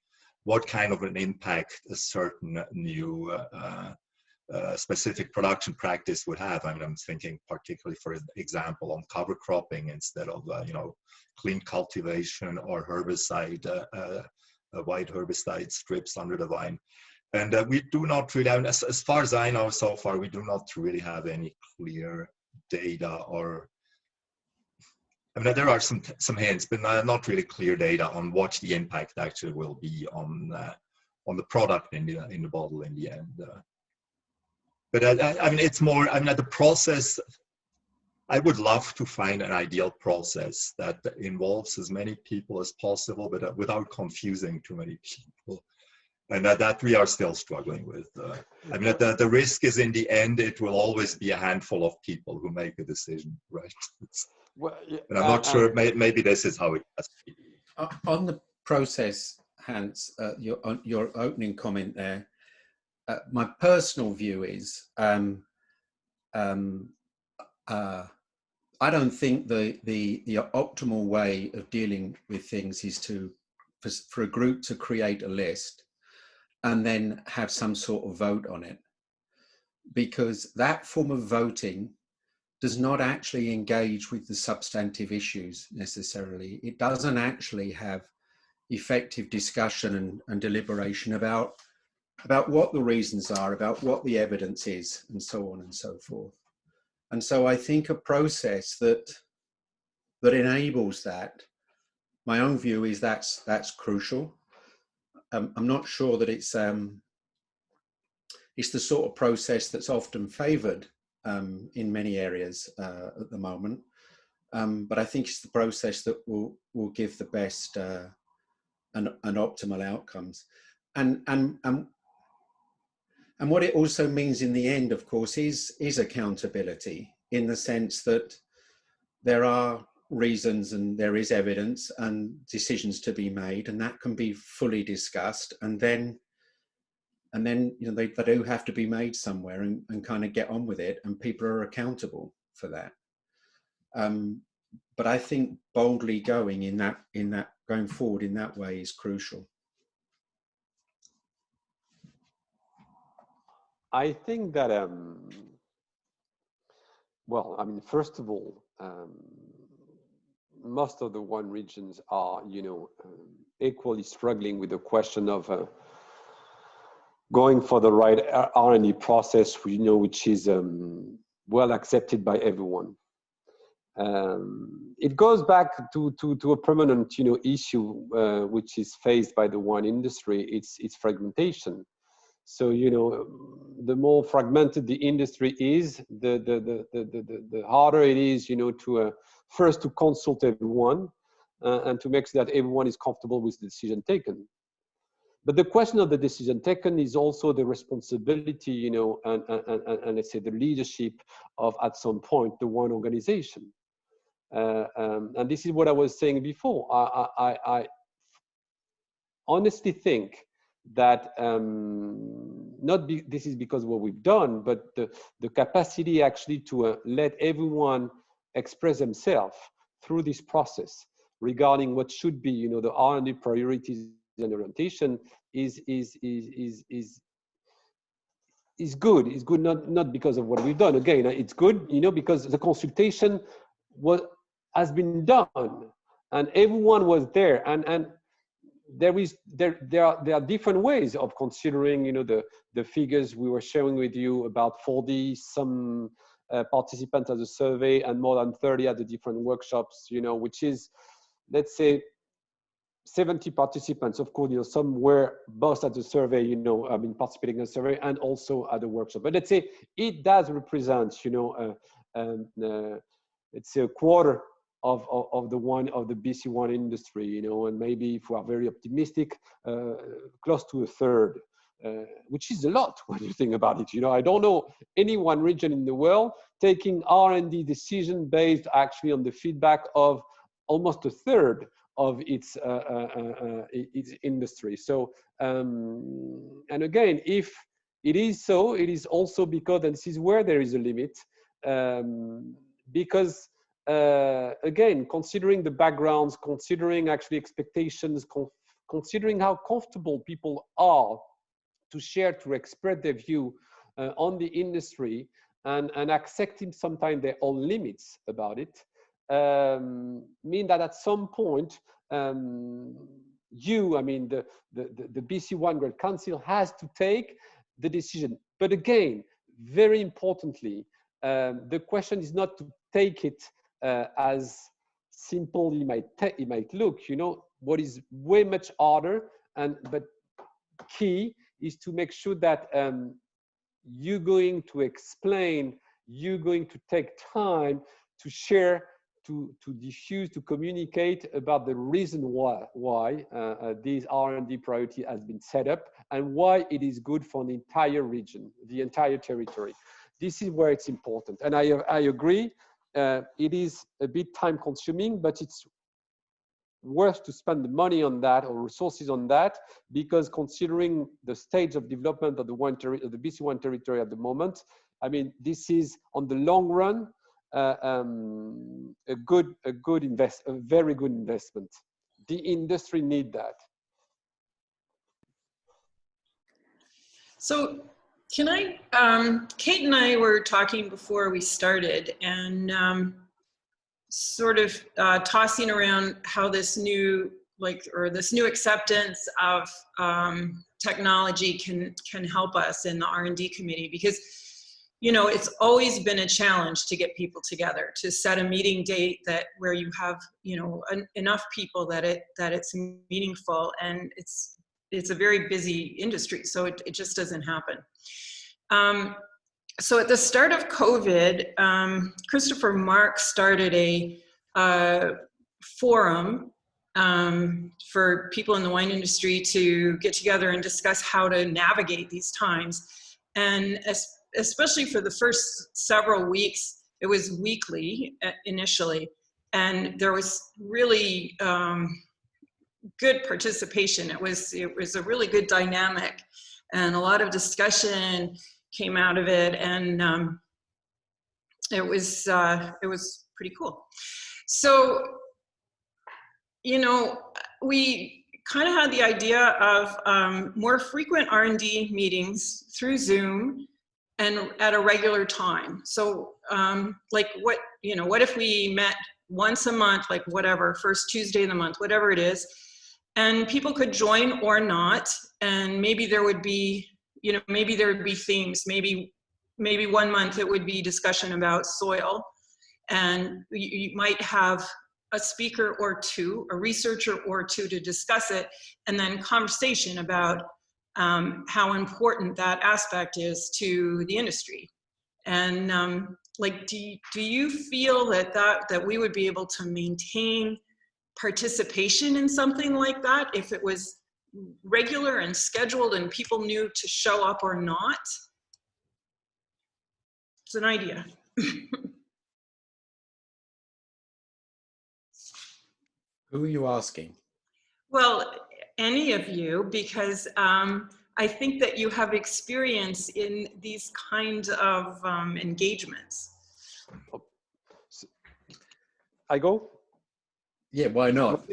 what kind of an impact a certain new specific production practice would have. I mean, I'm thinking particularly, for example, on cover cropping instead of, you know, clean cultivation or herbicide, white herbicide strips under the vine. And we do not really, as far as I know so far, we do not really have any clear data, or, I mean, there are some hints, but not really clear data on what the impact actually will be on the product in the bottle in the end. But I mean, it's more, I mean, the process, I would love to find an ideal process that involves as many people as possible, but without confusing too many people. And that we are still struggling with. I mean, the risk is, in the end, it will always be a handful of people who make a decision, right? Well, yeah, and I'm not sure, maybe this is how it has to be. On the process, Hans, your opening comment there, my personal view is, I don't think the optimal way of dealing with things is for a group to create a list and then have some sort of vote on it, because that form of voting does not actually engage with the substantive issues necessarily. It doesn't actually have effective discussion and deliberation about what the reasons are, about what the evidence is, and so on and so forth. And so I think a process that enables that, my own view is that's crucial. I'm not sure that it's the sort of process that's often favoured in many areas at the moment, but I think it's the process that will give the best and optimal outcomes. And what it also means in the end, of course, is accountability, in the sense that there are reasons and there is evidence and decisions to be made, and that can be fully discussed, and then you know, they do have to be made somewhere and kind of get on with it, and people are accountable for that. But I think boldly going going forward in that way is crucial. I think that, well, I mean, first of all, most of the wine regions are, you know, equally struggling with the question of going for the right R&D process, you know, which is well accepted by everyone. It goes back to a permanent, you know, issue which is faced by the wine industry. It's fragmentation. So, you know, the more fragmented the industry is, the harder it is, you know, to first to consult everyone and to make sure that everyone is comfortable with the decision taken. But the question of the decision taken is also the responsibility, you know, and let's say the leadership of, at some point, the wine organization. And this is what I was saying before. I honestly think that this is because of what we've done, but the capacity actually to let everyone express themselves through this process regarding what should be, you know, the R&D priorities and orientation is good. It's good not because of what we've done. Again, it's good, you know, because the consultation has been done and everyone was there, and there are different ways of considering, you know, the figures we were sharing with you about 40 some participants at the survey and more than 30 at the different workshops, you know, which is, let's say, 70 participants. Of course, you know, some were both at the survey, you know, I mean, participating in the survey and also at the workshop. But let's say it does represent, you know, let's say a quarter of the BC wine industry, you know, and maybe if we are very optimistic, close to a third, which is a lot when you think about it. You know, I don't know any one region in the world taking R&D decision based actually on the feedback of almost a third of its industry. So, and again, if it is so, it is also because, and this is where there is a limit, because again, considering the backgrounds, considering actually expectations, considering how comfortable people are to share, to express their view on the industry, and accepting sometimes their own limits about it, mean that at some point, you, I mean, the BC1 Grape Council has to take the decision. But again, very importantly, the question is not to take it as simple it might look. You know, what is way much harder, but key is to make sure that you're going to explain, you're going to take time to share, to diffuse, to communicate about the reason why this R&D priority has been set up and why it is good for the entire region, the entire territory. This is where it's important. And I agree, it is a bit time consuming, but it's worth to spend the money on that or resources on that, because considering the stage of development of the BC1 territory at the moment, I mean, this is on the long run a very good investment. The industry need that. So can I, Kate and I were talking before we started, and sort of tossing around how this new, this new acceptance of technology can help us in the R&D committee, because, you know, it's always been a challenge to get people together, to set a meeting date where you have, you know, enough people that it's meaningful, and it's a very busy industry, so it just doesn't happen. So at the start of COVID, Christopher Mark started a forum for people in the wine industry to get together and discuss how to navigate these times. And especially for the first several weeks, it was weekly initially, and there was really good participation. It was a really good dynamic, and a lot of discussion came out of it, and it was pretty cool. So, you know, we kind of had the idea of more frequent R&D meetings through Zoom and at a regular time. So, like, what if we met once a month, like whatever, first Tuesday of the month, whatever it is, and people could join or not, and maybe there would be, you know, maybe there would be themes. Maybe 1 month it would be discussion about soil, and you might have a speaker or two, a researcher or two to discuss it, and then conversation about how important that aspect is to the industry. And like, do you feel that we would be able to maintain participation in something like that if it was regular and scheduled and people knew to show up or not? It's an idea. Who are you asking? Well, any of you, because I think that you have experience in these kinds of engagements. I go? Yeah, why not?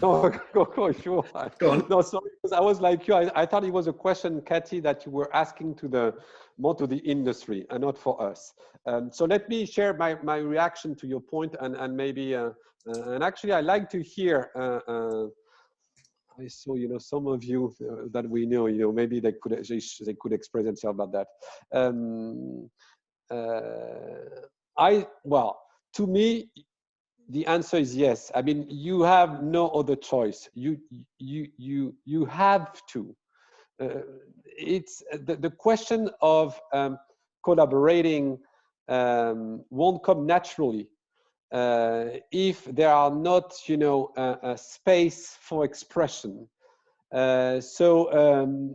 No, go, sure. Go on. No, sorry, because I was like you. I thought it was a question, Cathy, that you were asking more to the industry and not for us. So let me share my reaction to your point, and maybe, and actually I like to hear, I saw, you know, some of you that we know, you know, maybe they could express themselves about that. Well, to me, the answer is yes. I mean, you have no other choice. You have to. It's the question of collaborating won't come naturally if there are not, you know, a space for expression. So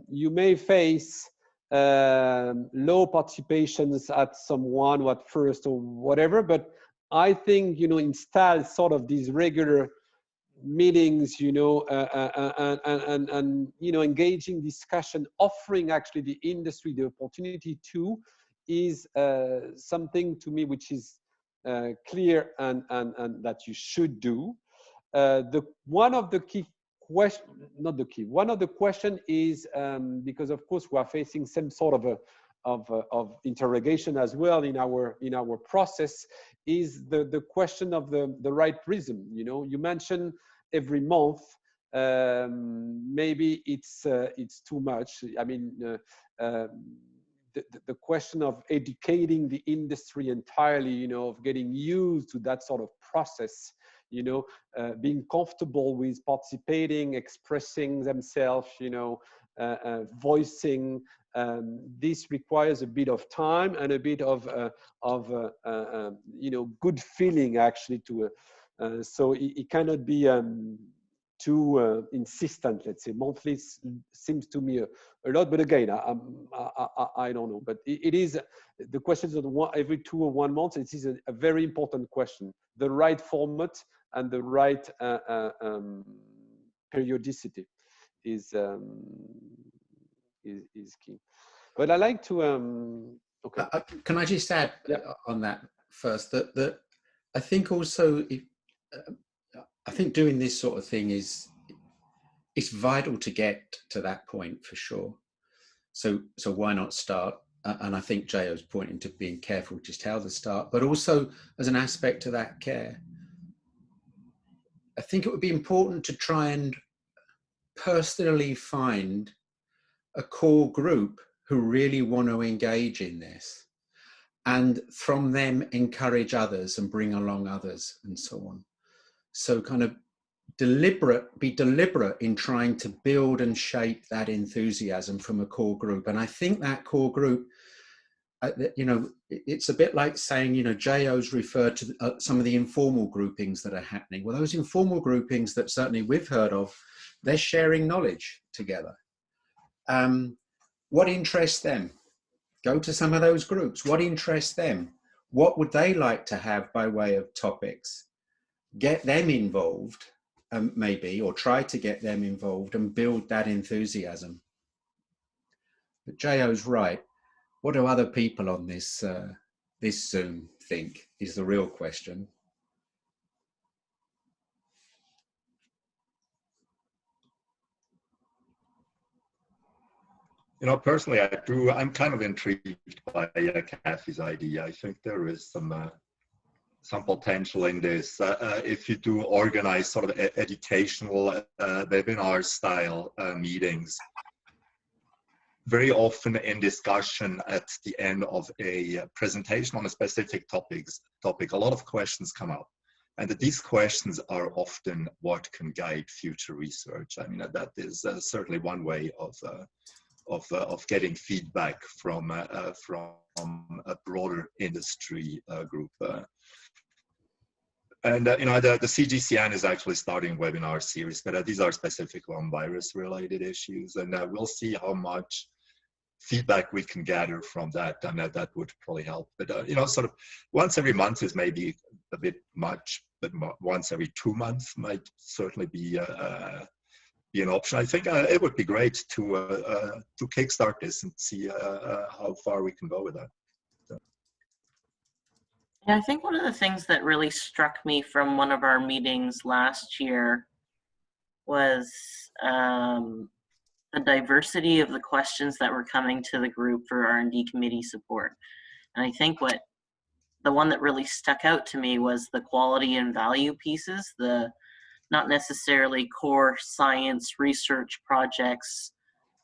you may face low participations at someone at first or whatever, but I think, you know, install sort of these regular meetings, you know, and you know, engaging discussion, offering actually the industry the opportunity to, is something to me which is clear and that you should do. One of the key question, not the key, one of the question is, because of course we are facing some sort of interrogation as well in our process, is the question of the right rhythm. You know, you mentioned every month. Maybe it's too much. I mean, the question of educating the industry entirely, you know, of getting used to that sort of process, you know, being comfortable with participating, expressing themselves, you know, voicing. This requires a bit of time and a bit of you know, good feeling actually to. So it cannot be too insistent. Let's say monthly seems to me a lot, but again, I don't know. But it is the questions of every 2 or 1 month. It is a very important question. The right format and the right periodicity is key. But I like to okay. Can I just add on that first that I think also I think doing this sort of thing it's vital to get to that point for sure. So why not start? And I think J.O.'s pointing to being careful just how to start, but also as an aspect of that care. I think it would be important to try and personally find a core group who really want to engage in this, and from them encourage others and bring along others and so on. So kind of be deliberate in trying to build and shape that enthusiasm from a core group. And I think that core group, you know, it's a bit like saying, you know, J.O.'s referred to some of the informal groupings that are happening. Well, those informal groupings that certainly we've heard of, they're sharing knowledge together. What interests them? Go to some of those groups. What interests them? What would they like to have by way of topics? Get them involved, maybe, or try to get them involved and build that enthusiasm. But J.O.'s right. What do other people on this Zoom think is the real question. You know, personally, I'm kind of intrigued by Kathy's idea. I think there is some potential in this. If you do organize sort of educational webinar style meetings, very often in discussion at the end of a presentation on a specific topic, a lot of questions come up. And these questions are often what can guide future research. I mean, that is certainly one way of getting feedback from a broader industry group. And you know, the CGCN is actually starting a webinar series, but these are specific on virus-related issues, and we'll see how much feedback we can gather from that, and that would probably help. But you know, sort of once every month is maybe a bit much, but once every 2 months might certainly be an option. I think it would be great to kickstart this and see how far we can go with that. So. Yeah, I think one of the things that really struck me from one of our meetings last year was the diversity of the questions that were coming to the group for R&D committee support. And I think the one that really stuck out to me was the quality and value pieces, the not necessarily core science research projects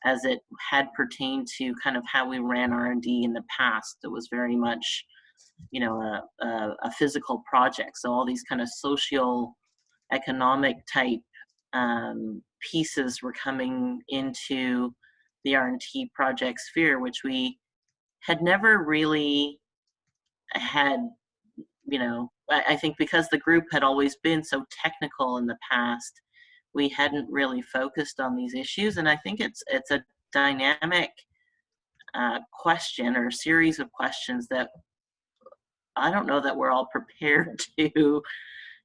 as it had pertained to kind of how we ran R&D in the past. It was very much, you know, a physical project. So all these kind of social economic type pieces were coming into the R&D project sphere, which we had never really had, you know, I think because the group had always been so technical in the past, we hadn't really focused on these issues. And I think it's a dynamic question or a series of questions that I don't know that we're all prepared to,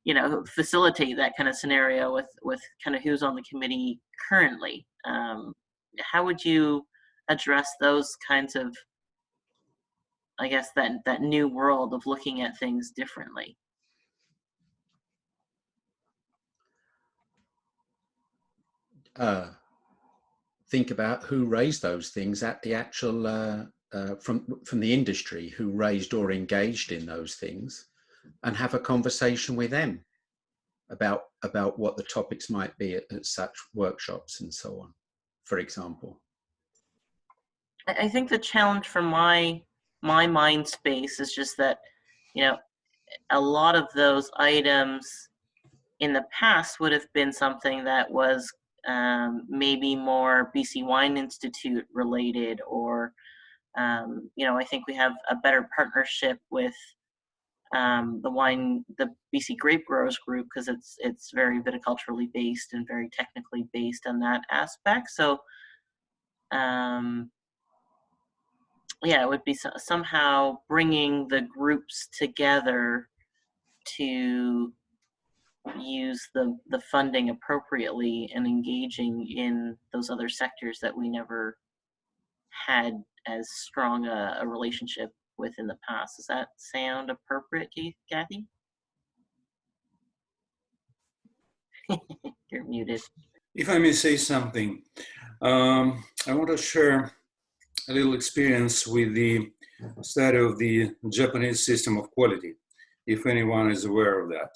you know, facilitate that kind of scenario with kind of who's on the committee currently. How would you address those kinds of, I guess, that new world of looking at things differently? Think about who raised those things at the actual from the industry, who raised or engaged in those things, and have a conversation with them about what the topics might be at such workshops and so on, for example. I think the challenge from my mind space is just that, you know, a lot of those items in the past would have been something that was maybe more BC Wine Institute related, or you know, I think we have a better partnership with the BC Grape Growers Group, because it's very viticulturally based and very technically based on that aspect. So yeah, it would be somehow bringing the groups together to use the funding appropriately and engaging in those other sectors that we never had as strong a relationship with in the past. Does that sound appropriate, Kathy? You're muted. If I may say something, I want to share a little experience with the study of the Japanese system of quality, if anyone is aware of that.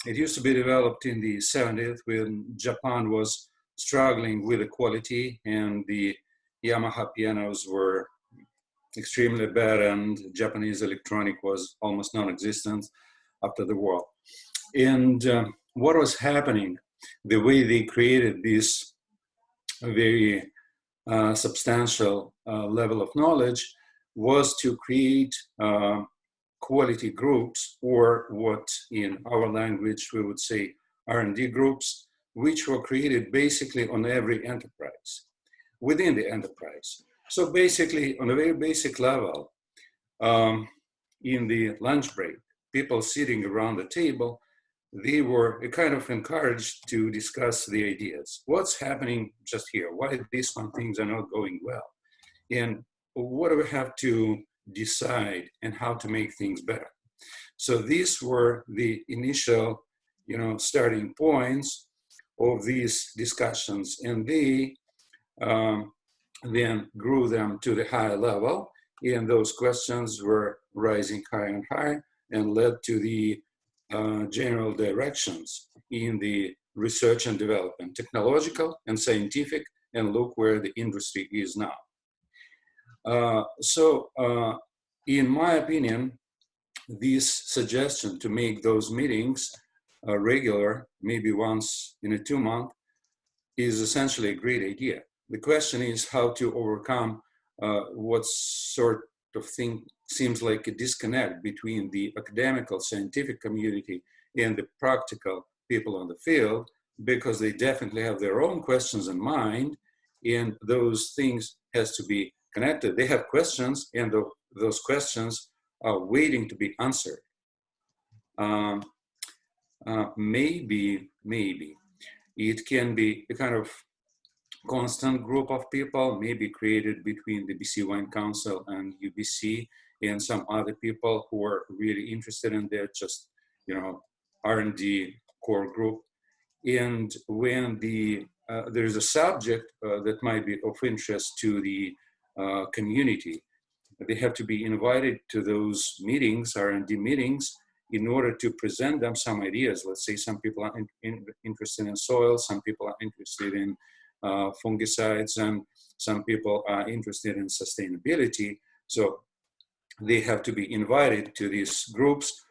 It used to be developed in the 70s when Japan was struggling with the quality, and the Yamaha pianos were extremely bad, and Japanese electronic was almost non-existent after the war. And what was happening, the way they created this very substantial level of knowledge, was to create quality groups, or what in our language we would say R&D groups, which were created basically on every enterprise, within the enterprise. So basically, on a very basic level, in the lunch break, people sitting around the table, they were kind of encouraged to discuss the ideas. What's happening just here? Why these one things are not going well? And what do we have to decide, and how to make things better? So these were the initial, starting points of these discussions, and they then grew them to the higher level, and those questions were rising higher and higher, and led to the general directions in the research and development, technological and scientific, and look where the industry is now. So in my opinion, this suggestion to make those meetings regular, maybe once in a 2 month, is essentially a great idea. The question is how to overcome what sort of thing seems like a disconnect between the academical scientific community and the practical people on the field, because they definitely have their own questions in mind, and those things has to be connected. They have questions, and those questions are waiting to be answered. Maybe it can be a kind of constant group of people, maybe created between the BC Wine Council and UBC and some other people who are really interested in their just, R&D core group. And when there's a subject that might be of interest to the community, they have to be invited to those meetings, R&D meetings, in order to present them some ideas. Let's say some people are interested in soil, some people are interested in fungicides, and some people are interested in sustainability. So they have to be invited to these groups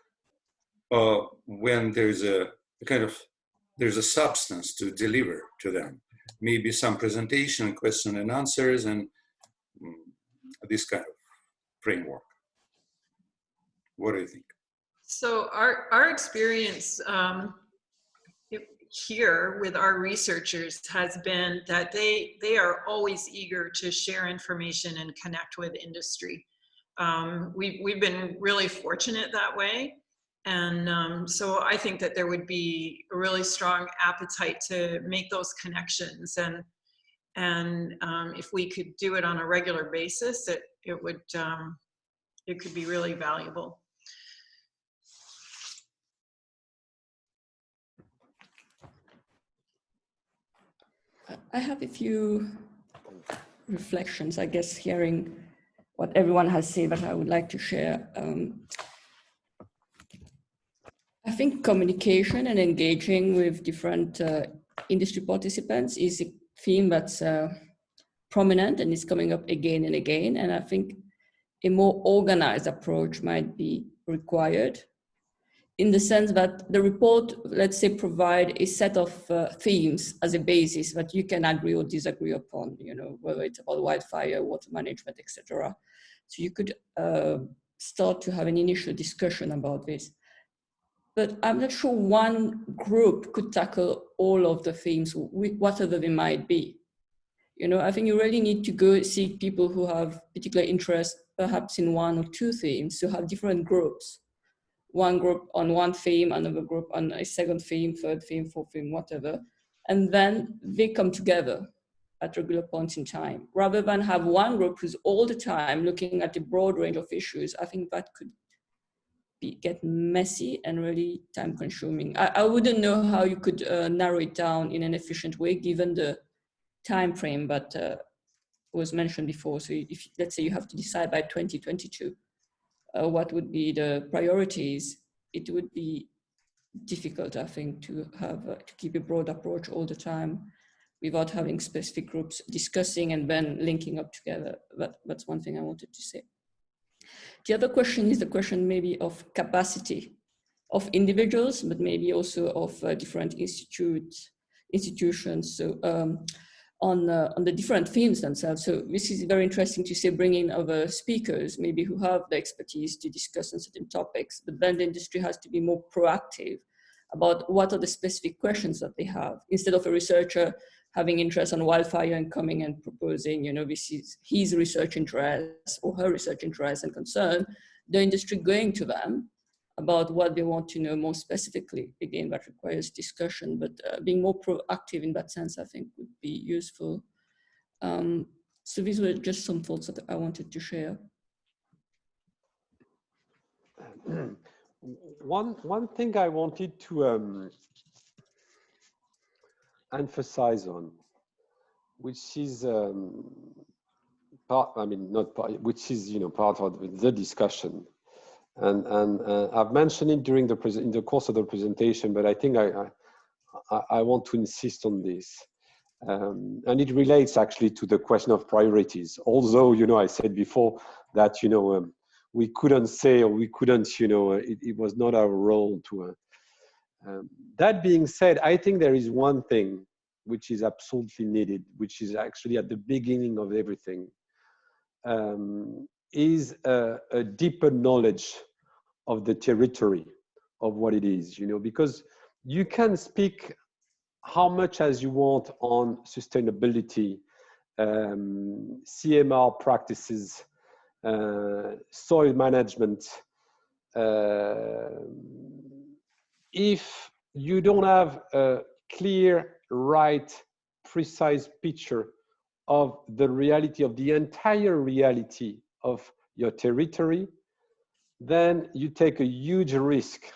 when there's a substance to deliver to them. Maybe some presentation, question and answers, and this kind of framework. What do you think? So our experience here with our researchers has been that they are always eager to share information and connect with industry. We've been really fortunate that way. And so I think that there would be a really strong appetite to make those connections. And if we could do it on a regular basis, it could be really valuable. I have a few reflections, I guess, hearing what everyone has said, that I would like to share. I think communication and engaging with different industry participants is a theme that's prominent and is coming up again and again. And I think a more organized approach might be required, in the sense that the report, let's say, provide a set of themes as a basis that you can agree or disagree upon, you know, whether it's about wildfire, water management, etc. So you could start to have an initial discussion about this. But I'm not sure one group could tackle all of the themes, whatever they might be. You know, I think you really need to go seek people who have particular interest, perhaps in one or two themes, to have different groups. One group on one theme, another group on a second theme, third theme, fourth theme, whatever. And then they come together at regular points in time, rather than have one group who's all the time looking at a broad range of issues. I think that could get messy and really time consuming. I wouldn't know how you could narrow it down in an efficient way, given the time frame that was mentioned before. So if, let's say, you have to decide by 2022, what would be the priorities, it would be difficult, I think, to have to keep a broad approach all the time without having specific groups discussing and then linking up together. That's one thing I wanted to say. The other question is the question maybe of capacity of individuals, but maybe also of different institutions. So on the different themes themselves. So this is very interesting to say, bringing other speakers, maybe who have the expertise to discuss on certain topics, but then the industry has to be more proactive about what are the specific questions that they have. Instead of a researcher having interest on wildfire and coming and proposing, you know, this is his research interest or her research interest and concern, the industry going to them about what they want to know more specifically. Again, that requires discussion, but being more proactive in that sense, I think, would be useful. So these were just some thoughts that I wanted to share. One thing I wanted to emphasize on, which is part, I mean, not part, which is, you know, part of the discussion. And I've mentioned it during in the course of the presentation, but I think I want to insist on this. And it relates actually to the question of priorities. Although, you know, I said before that, you know, we couldn't say, or we couldn't, you know, it was not our role to. That being said, I think there is one thing which is absolutely needed, which is actually at the beginning of everything, is a deeper knowledge of the territory of what it is, you know, because you can speak how much as you want on sustainability, CMR practices, soil management. If you don't have a clear, right, precise picture of the reality, of the entire reality of your territory, then you take a huge risk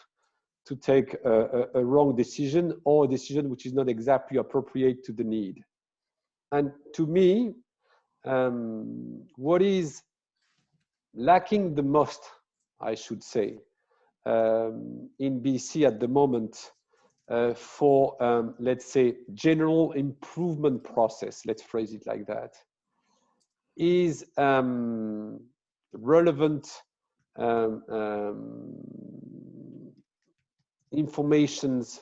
to take a wrong decision, or a decision which is not exactly appropriate to the need. And to me, what is lacking the most, I should say, in BC at the moment for, let's say, general improvement process, let's phrase it like that, is relevant informations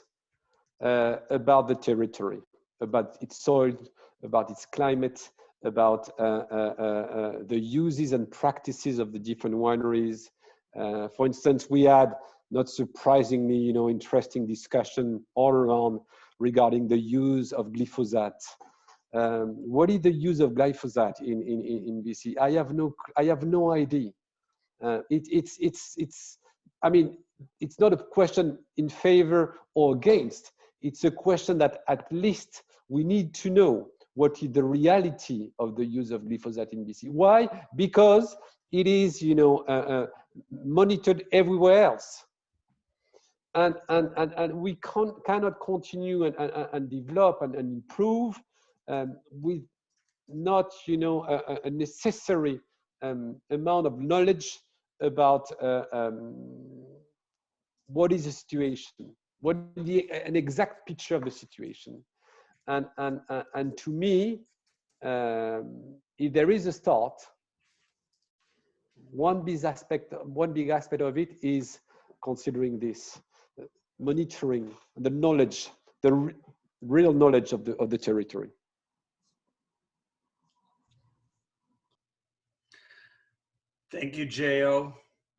about the territory, about its soil, about its climate, about the uses and practices of the different wineries. For instance, we had, not surprisingly, you know, interesting discussion all around regarding the use of glyphosate. What is the use of glyphosate in BC? I have no idea. It's I mean, it's not a question in favor or against. It's a question that at least we need to know what is the reality of the use of glyphosate in BC. Why? Because it is, you know, monitored everywhere else. And we cannot continue and develop and improve with not, you know, a necessary amount of knowledge about what is the situation, what is an exact picture of the situation. And to me, if there is a start, one big aspect of it is considering this, monitoring the knowledge, the real knowledge of the territory. Thank you, Jo.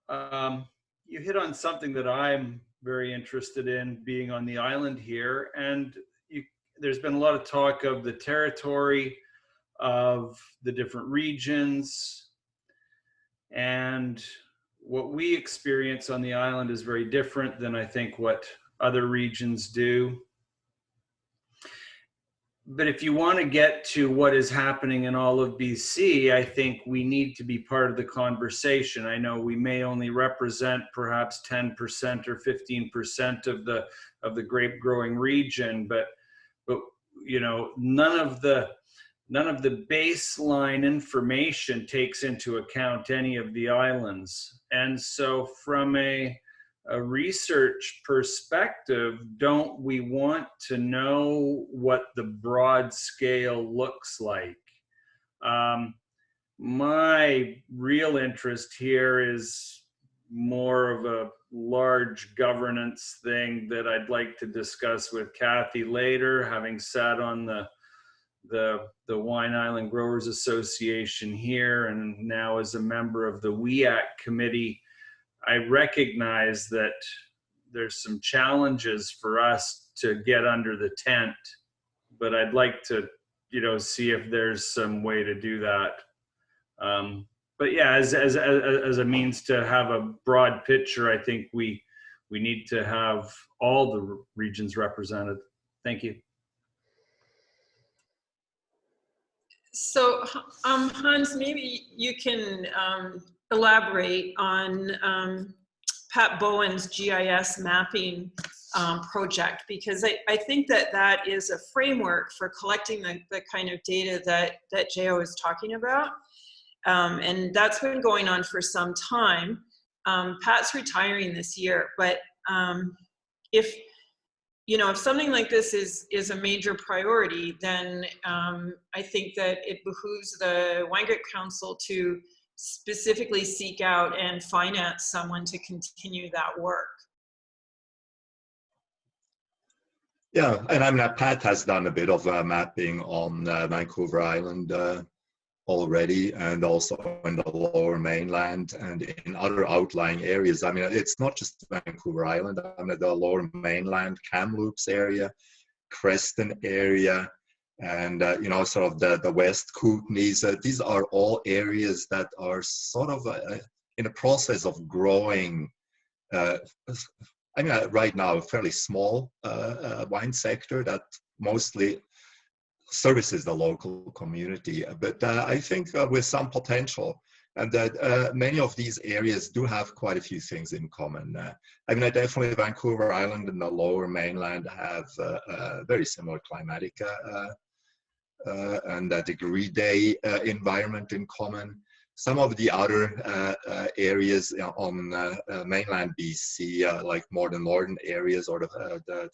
You hit on something that I'm very interested in, being on the island here, and there's been a lot of talk of the territory, of the different regions, and what we experience on the island is very different than I think what other regions do. But if you want to get to what is happening in all of BC, I think we need to be part of the conversation. I know we may only represent perhaps 10% or 15% of the grape growing region, but you know, none of the baseline information takes into account any of the islands. And so from a research perspective, don't we want to know what the broad scale looks like? My real interest here is more of a large governance thing that I'd like to discuss with Kathy later, having sat on the Wine Island Growers Association here, and now as a member of the WEAC committee, I recognize that there's some challenges for us to get under the tent, but I'd like to, you know, see if there's some way to do that. But yeah, as a means to have a broad picture, I think we need to have all the regions represented. Thank you. So Hans, maybe you can elaborate on Pat Bowen's GIS mapping project, because I think that is a framework for collecting the kind of data that Jo is talking about. And that's been going on for some time. Pat's retiring this year, but if something like this is a major priority, then I think that it behooves the Wine Grape Council to specifically seek out and finance someone to continue that work. Yeah, and I mean, Pat has done a bit of mapping on Vancouver Island already, and also in the Lower Mainland and in other outlying areas. I mean, it's not just Vancouver Island. I mean, the Lower Mainland, Kamloops area, Creston area, and sort of the West Kootenays. These are all areas that are sort of in a process of growing. I mean, right now, a fairly small wine sector that mostly services the local community, but I think with some potential, and that many of these areas do have quite a few things in common. I mean, definitely Vancouver Island and the Lower Mainland have very similar climatic and degree day environment in common. Some of the other areas on mainland BC, like more the northern areas or the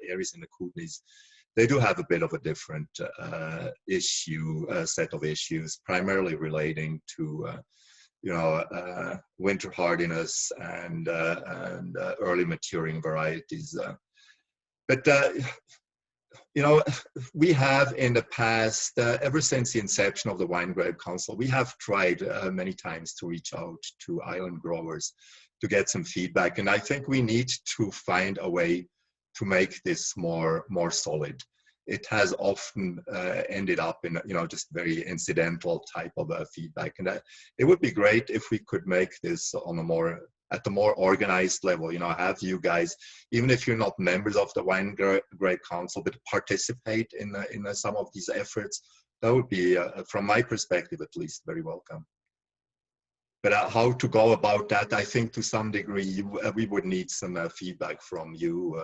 areas in the Kootenays, they do have a bit of a different set of issues, primarily relating to winter hardiness and early maturing varieties. But we have in the past, ever since the inception of the Wine Grape Council, we have tried many times to reach out to island growers to get some feedback, and I think we need to find a way to make this more solid. It has often ended up in just very incidental type of feedback, and it would be great if we could make this on a more at the more organized level, you know, have you guys, even if you're not members of the Wine Grape Council, but participate in some of these efforts. That would be, from my perspective at least, very welcome. But how to go about that, I think to some degree, we would need some feedback from you.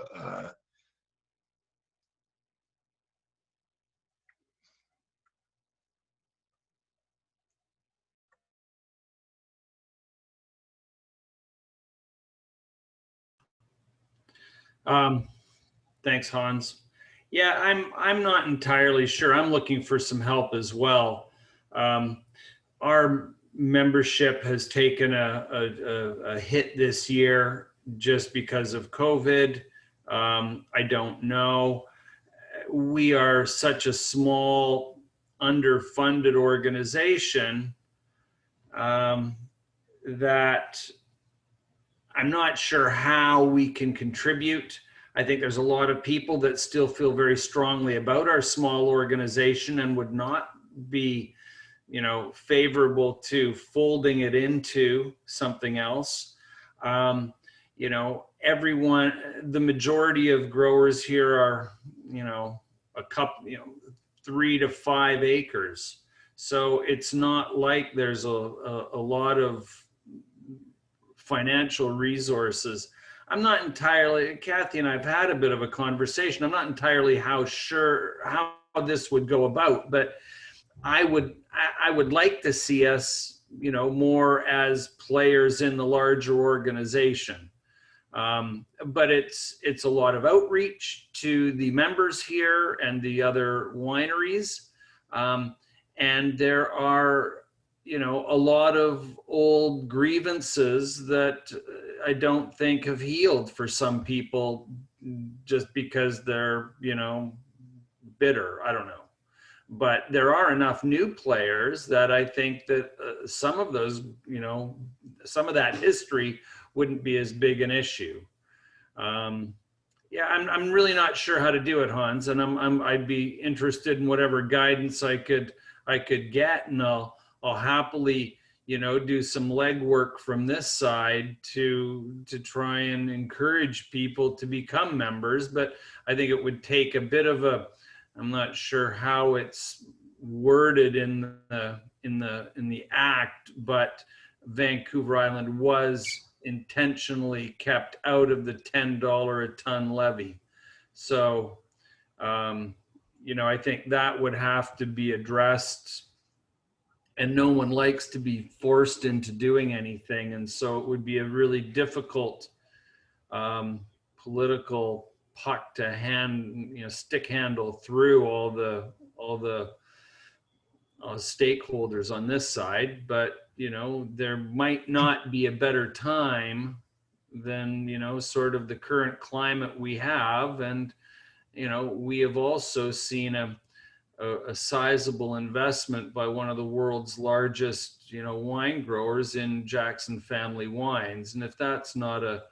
Thanks, Hans. Yeah, I'm not entirely sure. I'm looking for some help as well. Our membership has taken a hit this year just because of COVID. I don't know. We are such a small, underfunded organization that I'm not sure how we can contribute. I think there's a lot of people that still feel very strongly about our small organization and would not be, you know, favorable to folding it into something else. You know, everyone, the majority of growers here are, you know, a couple, you know, 3 to 5 acres. So it's not like there's a lot of financial resources. I'm not entirely, Kathy and I've had a bit of a conversation. I'm not entirely sure how this would go about, but I would like to see us, you know, more as players in the larger organization. But it's a lot of outreach to the members here and the other wineries. And there are, you know, a lot of old grievances that I don't think have healed for some people just because they're, you know, bitter. I don't know. But there are enough new players that I think that some of those, you know, some of that history wouldn't be as big an issue. Yeah, I'm really not sure how to do it, Hans, and I'd be interested in whatever guidance I could get, and I'll happily, you know, do some legwork from this side to try and encourage people to become members. But I think it would take a bit of a, I'm not sure how it's worded in the act, but Vancouver Island was intentionally kept out of the $10 a ton levy. So, you know, I think that would have to be addressed, and no one likes to be forced into doing anything. And so it would be a really difficult political puck to stick handle through all the stakeholders on this side. But, you know, there might not be a better time than, you know, sort of the current climate we have. And, you know, we have also seen a sizable investment by one of the world's largest, you know, wine growers in Jackson Family Wines. And if that's not a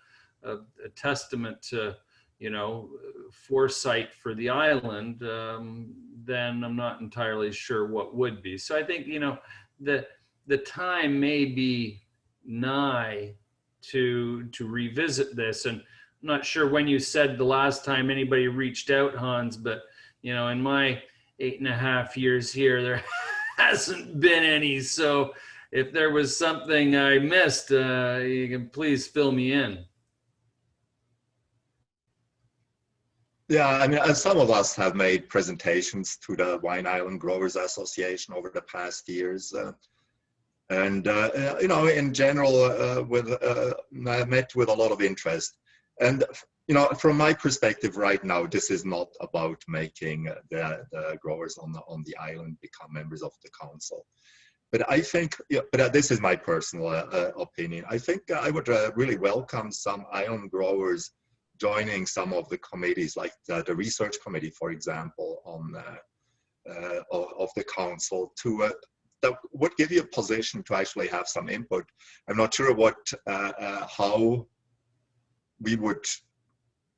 testament to, you know, foresight for the island, then I'm not entirely sure what would be. So I think, you know, the time may be nigh to revisit this. And I'm not sure when you said the last time anybody reached out, Hans, but, you know, in my 8.5 years here, there hasn't been any. So if there was something I missed, you can please fill me in. Yeah, I mean, some of us have made presentations to the Wine Island Growers Association over the past years. And you know, in general, I met with a lot of interest. And, you know, from my perspective right now, this is not about making the growers on the island become members of the council. But I think, yeah, but this is my personal opinion. I think I would really welcome some island growers joining some of the committees, like the research committee, for example, on of the council, to that would give you a position to actually have some input. I'm not sure what how we would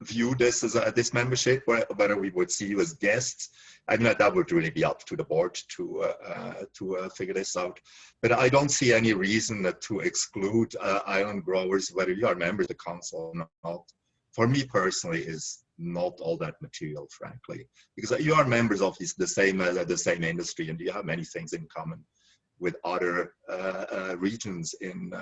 view this as this membership, whether we would see you as guests. I mean, that would really be up to the board to figure this out. But I don't see any reason to exclude island growers, whether you are members of the council or not. For me personally, is not all that material, frankly, because you are members of the same industry, and you have many things in common with other regions in,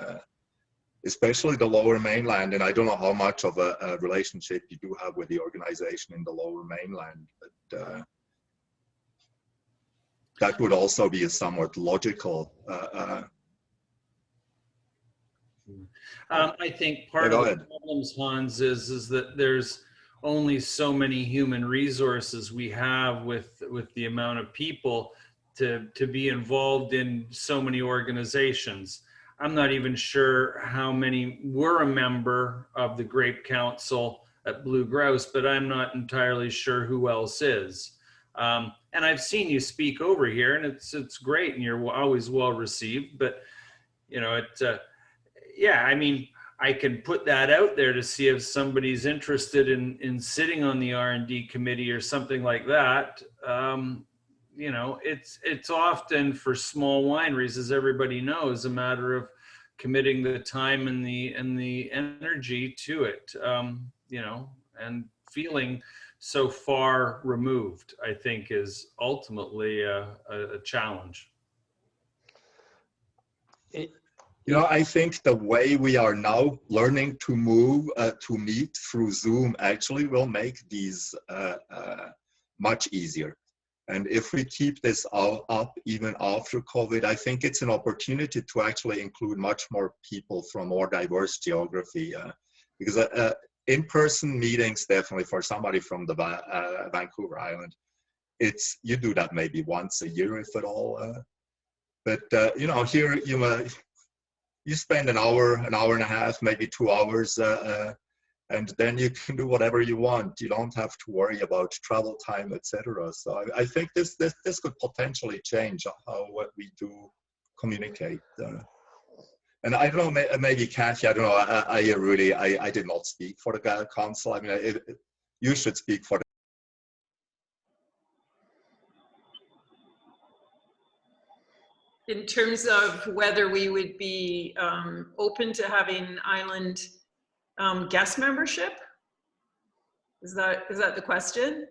especially the Lower Mainland. And I don't know how much of a relationship you do have with the organization in the Lower Mainland, but that would also be a somewhat logical. I think part of the problems, Hans, is that there's only so many human resources we have with the amount of people to be involved in so many organizations. I'm not even sure how many were a member of the Grape Council at Blue Grouse, but I'm not entirely sure who else is. And I've seen you speak over here, and it's great, and you're always well received. But you know, yeah, I mean, I can put that out there to see if somebody's interested in sitting on the R&D committee or something like that. You know, it's often for small wineries, as everybody knows, a matter of committing the time and the energy to it. You know, and feeling so far removed, I think, is ultimately a challenge. You know, I think the way we are now learning to move, to meet through Zoom actually will make these much easier. And if we keep this all up even after COVID, I think it's an opportunity to actually include much more people from more diverse geography. Because in-person meetings, definitely for somebody from the Vancouver Island, you do that maybe once a year, if at all. But you know, here you spend an hour and a half, maybe 2 hours, and then you can do whatever you want. You don't have to worry about travel time, etc. So I think this could potentially change how we do communicate. And I don't know, maybe Kathy, I don't know. I did not speak for the council. I mean, you should speak for. In terms of whether we would be open to having island guest membership, is that the question?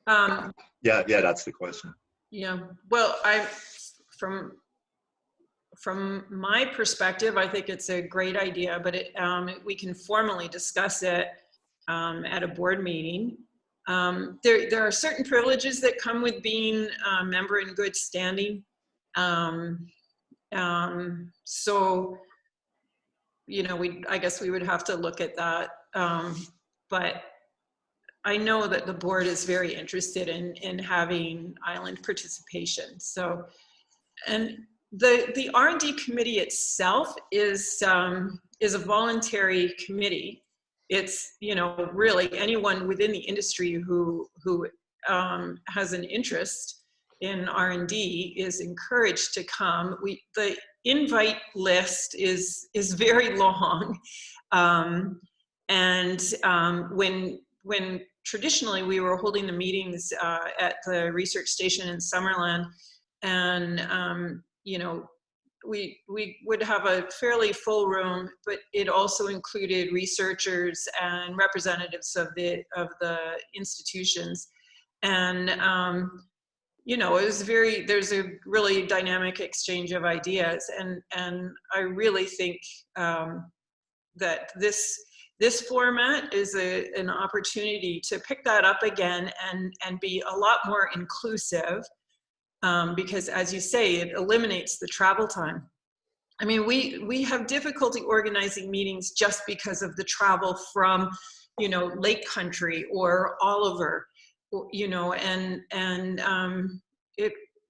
Yeah, that's the question. Yeah, well, from my perspective, I think it's a great idea, but we can formally discuss it at a board meeting. There are certain privileges that come with being a member in good standing. So, you know, I guess we would have to look at that. But I know that the board is very interested in having island participation. So, and the R&D committee itself is a voluntary committee. It's, you know, really anyone within the industry who has an interest in R&D is encouraged to come. The invite list is very long, and when traditionally we were holding the meetings at the research station in Summerland, and you know, we would have a fairly full room, but it also included researchers and representatives of the institutions, and you know, there's a really dynamic exchange of ideas, and I really think that this format is an opportunity to pick that up again and be a lot more inclusive, because, as you say, it eliminates the travel time. I mean, we have difficulty organizing meetings just because of the travel from, you know, Lake Country or Oliver, you know, and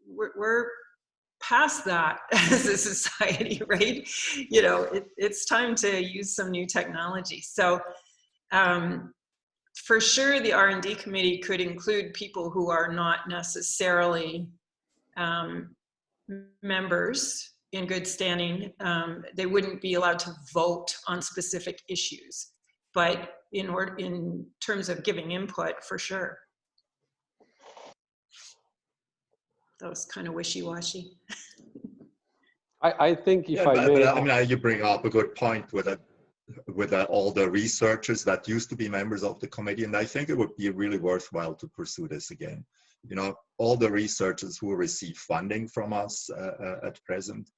we're past that as a society, right? You know, it's time to use some new technology. So for sure, the R&D committee could include people who are not necessarily members in good standing. They wouldn't be allowed to vote on specific issues, but in terms of giving input, for sure. That was kind of wishy-washy. I think if I but may, I mean, you bring up a good point with all the researchers that used to be members of the committee, and I think it would be really worthwhile to pursue this again. You know, all the researchers who receive funding from us at present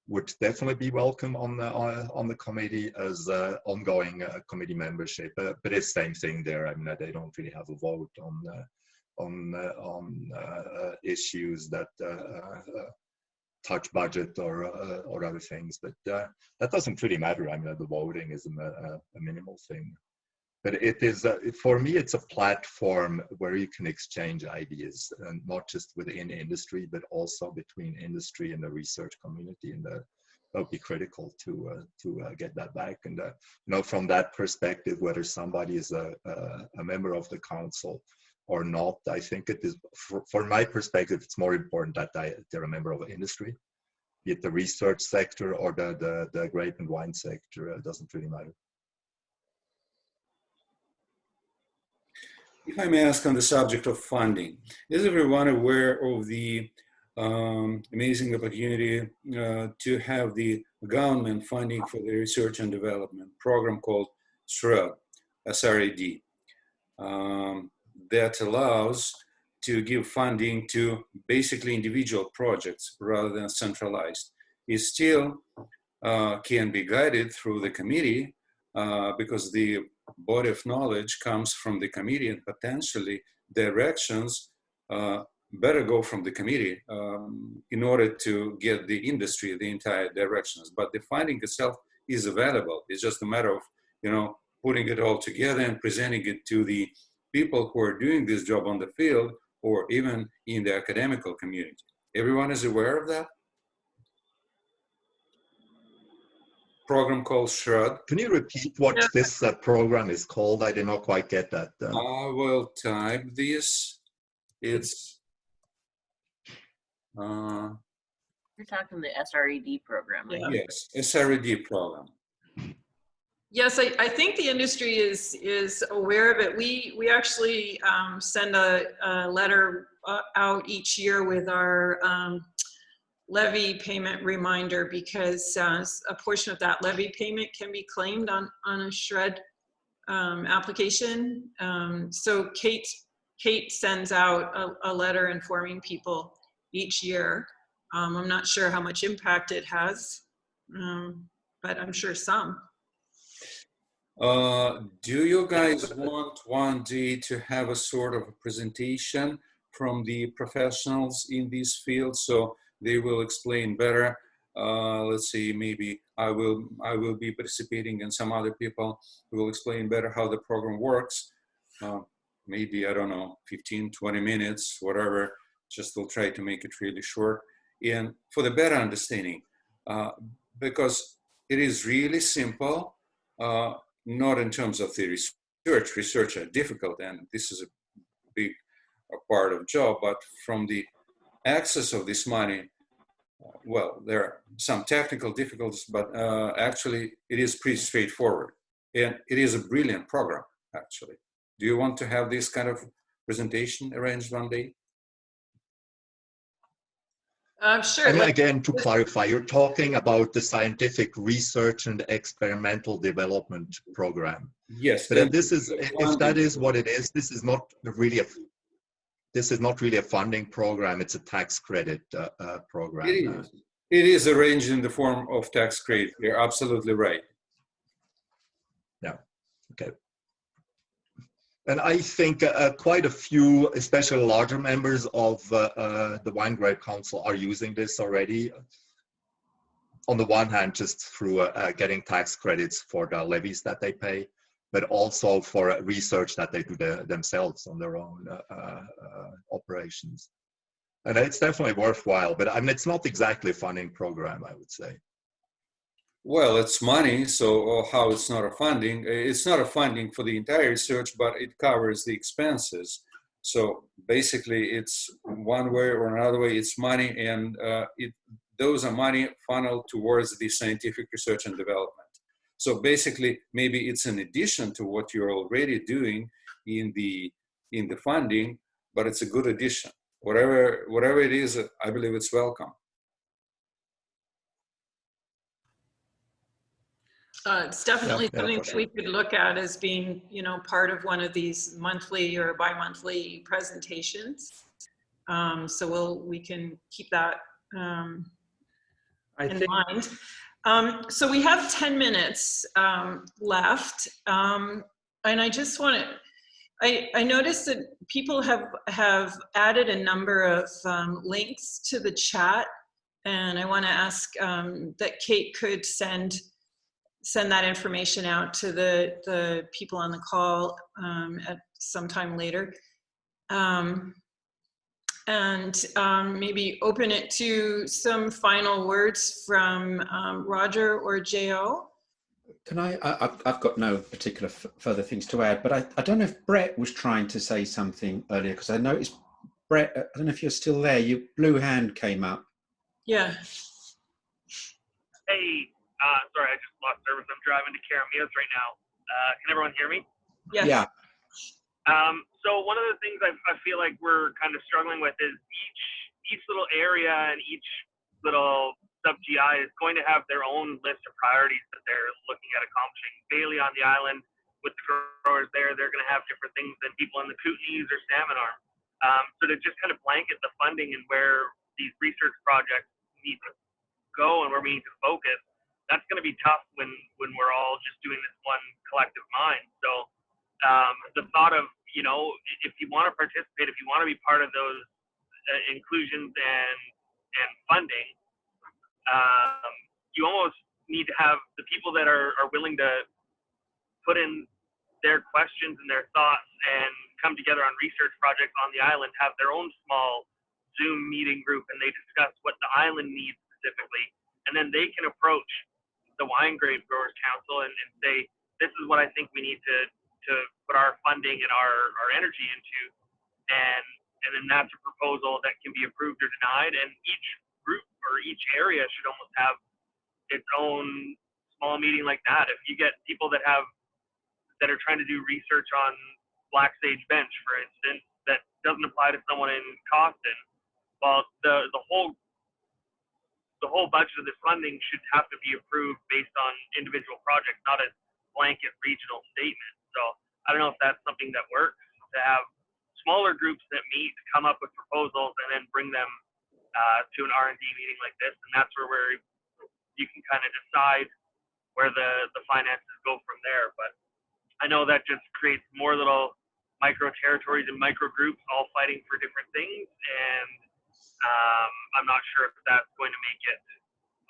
would definitely be welcome on the committee as ongoing committee membership. But it's the same thing there. I mean, they don't really have a vote on issues that touch budget or other things, but that doesn't really matter. I mean, the voting is a minimal thing, but it is for me, it's a platform where you can exchange ideas, and not just within industry, but also between industry and the research community, and that would be critical to get that back. And you know, from that perspective, whether somebody is a member of the council or not, I think it is, from my perspective, it's more important that they're a member of the industry, be it the research sector or the grape and wine sector. It doesn't really matter. If I may ask on the subject of funding, is everyone aware of the amazing opportunity to have the government funding for the research and development program called SRAD, SRAD? That allows to give funding to basically individual projects rather than centralized. It still can be guided through the committee because the body of knowledge comes from the committee, and potentially directions better go from the committee in order to get the industry the entire directions. But the funding itself is available. It's just a matter of, you know, putting it all together and presenting it to the people who are doing this job on the field or even in the academical community. Everyone is aware of that? Program called SRAD. Can you repeat what this program is called? I did not quite get that. I will type this. It's You're talking the SRED program, right? yes, SRED program. Yes, I think the industry is aware of it. We actually send a letter out each year with our levy payment reminder, because a portion of that levy payment can be claimed on a SRED application. So Kate sends out a letter informing people each year. I'm not sure how much impact it has, but I'm sure some. Do you guys want one day to have a sort of a presentation from the professionals in this field so they will explain better? Let's see, maybe I will be participating, and some other people will explain better how the program works. Maybe, I don't know, 15, 20 minutes, whatever. Just we'll try to make it really short. And for the better understanding, because it is really simple, not in terms of the research. Research are difficult, and this is a big part of job, but from the access of this money, well, there are some technical difficulties, but actually it is pretty straightforward. And it is a brilliant program, actually. Do you want to have this kind of presentation arranged one day? Sure. And again, to clarify, you're talking about the scientific research and experimental development program. Yes. But if that is what it is, this is not really a funding program. It's a tax credit program. It is. It is arranged in the form of tax credit. You're absolutely right. Yeah. Okay. And I think quite a few, especially larger members of the Wine Grape Council are using this already. On the one hand, just through getting tax credits for the levies that they pay, but also for research that they do themselves on their own operations. And it's definitely worthwhile, but I mean, it's not exactly a funding program, I would say. Well, it's money, so how it's not a funding? It's not a funding for the entire research, but it covers the expenses. So basically, it's one way or another way, it's money, and those are money funneled towards the scientific research and development. So basically, maybe it's an addition to what you're already doing in the funding, but it's a good addition. Whatever it is, I believe it's welcome. It's definitely something that we could look at as being, you know, part of one of these monthly or bi-monthly presentations. So we can keep that in mind. So we have 10 minutes left, and I just want to. I noticed that people have added a number of links to the chat, and I want to ask that Kate could send that information out to the people on the call at some time later. And maybe open it to some final words from Roger or Jo. Can I've got no particular further things to add, but I don't know if Brett was trying to say something earlier, because I noticed, Brett, I don't know if you're still there, your blue hand came up. Yeah. Hey, sorry, I just lost service. I'm driving to Karamias right now. Can everyone hear me? Yes. Yeah. So one of the things I feel like we're kind of struggling with is each little area and each little sub-GI is going to have their own list of priorities that they're looking at accomplishing. Bailey on the island with the growers there, they're going to have different things than people in the Kootenays or Salmon Arm. So to just kind of blanket the funding and where these research projects need to go and where we need to focus, that's going to be tough when we're all just doing this one collective mind. So the thought of, you know, if you want to participate, if you want to be part of those inclusions and funding, you almost need to have the people that are willing to put in their questions and their thoughts and come together on research projects on the island, have their own small Zoom meeting group, and they discuss what the island needs specifically. And then they can approach the Wine Grape Growers Council and say, this is what I think we need to put our funding and our energy into. And then that's a proposal that can be approved or denied. And each group or each area should almost have its own small meeting like that. If you get people that are trying to do research on black sage bench, for instance, that doesn't apply to someone in Coston, well, the whole budget of this funding should have to be approved based on individual projects, not a blanket regional statement. So I don't know if that's something that works, to have smaller groups that meet, come up with proposals, and then bring them to an R&D meeting like this. And that's where you can kind of decide where the finances go from there. But I know that just creates more little micro territories and micro groups all fighting for different things. And I'm not sure if that's going to make it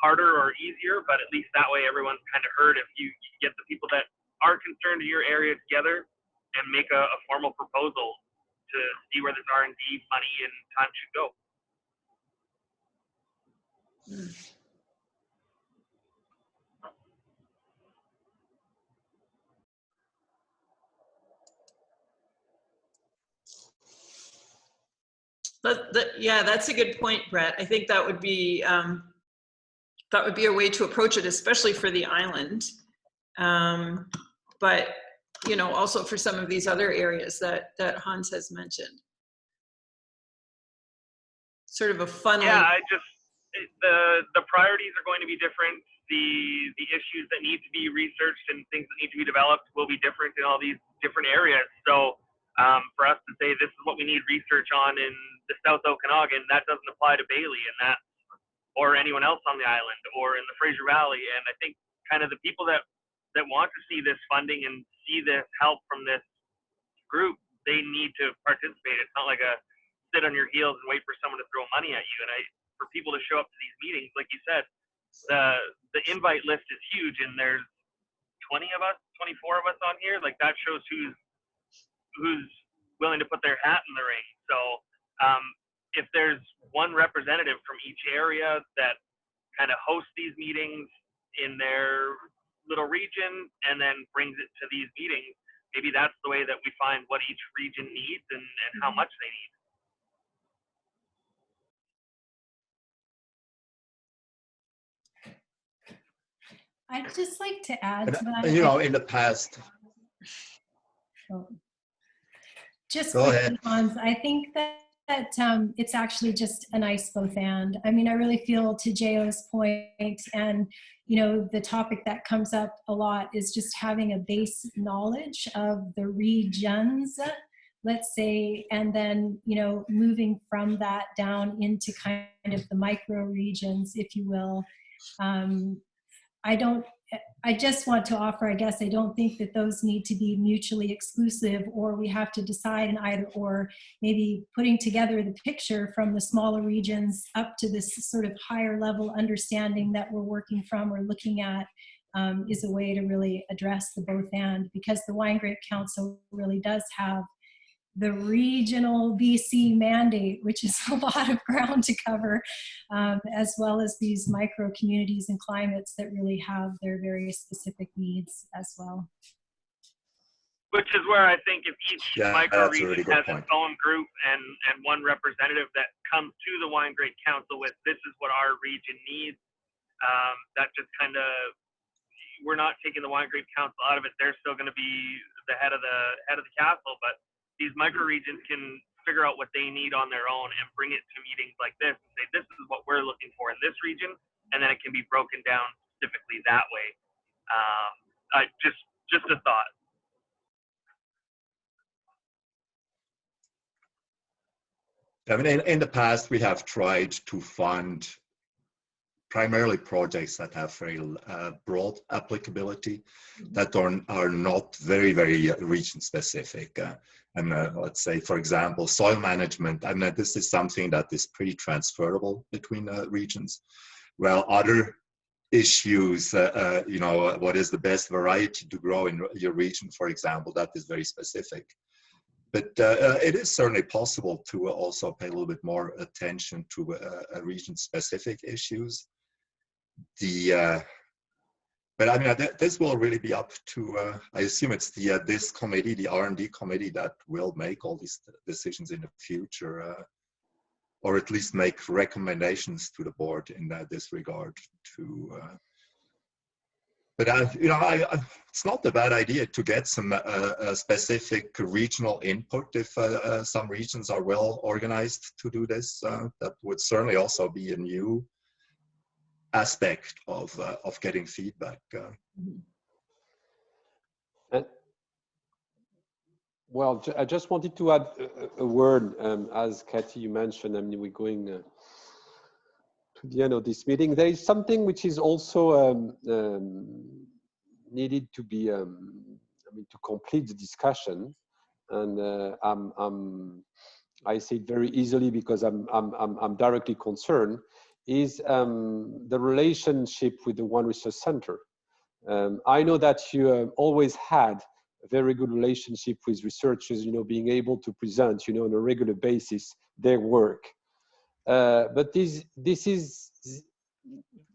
harder or easier, but at least that way everyone's kind of heard. If you get the people that are concerned in your area together and make a formal proposal to see where this R&D money and time should go. Yeah, that's a good point, Brett. I think that would be a way to approach it, especially for the island. But you know, also for some of these other areas that Hans has mentioned. Sort of a funnel. Yeah, the priorities are going to be different. The issues that need to be researched and things that need to be developed will be different in all these different areas. So for us to say this is what we need research on in the South Okanagan, that doesn't apply to Bailey or anyone else on the island or in the Fraser Valley. And I think kind of the people that want to see this funding and see this help from this group, they need to participate. It's not like a sit on your heels and wait for someone to throw money at you. And for people to show up to these meetings, like you said, the invite list is huge, and there's 20 of us, 24 of us on here. Like that shows who's willing to put their hat in the ring. So if there's one representative from each area that kind of hosts these meetings in their little region and then brings it to these meetings, maybe that's the way that we find what each region needs and how much they need. I'd just like to add to that. And, you know, in the past. Just Go quickly, ahead. Hans, I think that it's actually just a nice both and. I mean, I really feel to J.O.'s point, and you know, the topic that comes up a lot is just having a base knowledge of the regions, let's say, and then, you know, moving from that down into kind of the micro regions, if you will. I just want to offer, I guess, I don't think that those need to be mutually exclusive, or we have to decide an either or. Maybe putting together the picture from the smaller regions up to this sort of higher level understanding that we're working from or looking at is a way to really address the both and, because the Wine Grape Council really does have the regional BC mandate, which is a lot of ground to cover, as well as these micro communities and climates that really have their very specific needs as well. Which is where I think if each micro region really has point. its own group and one representative that comes to the Wine Grape Council with, this is what our region needs, that just kind of, we're not taking the Wine Grape Council out of it. They're still going to be the head of the castle, but these micro regions can figure out what they need on their own and bring it to meetings like this and say, this is what we're looking for in this region, and then it can be broken down specifically that way. Just a thought. I mean, in the past, we have tried to fund primarily projects that have very broad applicability, that are not very, very region specific. And let's say, for example, soil management. I mean, this is something that is pretty transferable between regions. Well, other issues, you know, what is the best variety to grow in your region, for example, that is very specific. But it is certainly possible to also pay a little bit more attention to region-specific issues. But I mean, this will really be up to, I assume it's this committee, the R&D committee, that will make all these decisions in the future, or at least make recommendations to the board in this regard. But you know, it's not a bad idea to get some specific regional input if some regions are well organized to do this. That would certainly also be a new aspect of getting feedback. Well, I just wanted to add a word, as Kathy, you mentioned. I mean, we're going to the end of this meeting. There is something which is also needed to be, I mean, to complete the discussion. And I say it very easily because I'm directly concerned, is the relationship with the Wine Research Center. I know that you always had a very good relationship with researchers, you know, being able to present, you know, on a regular basis their work. But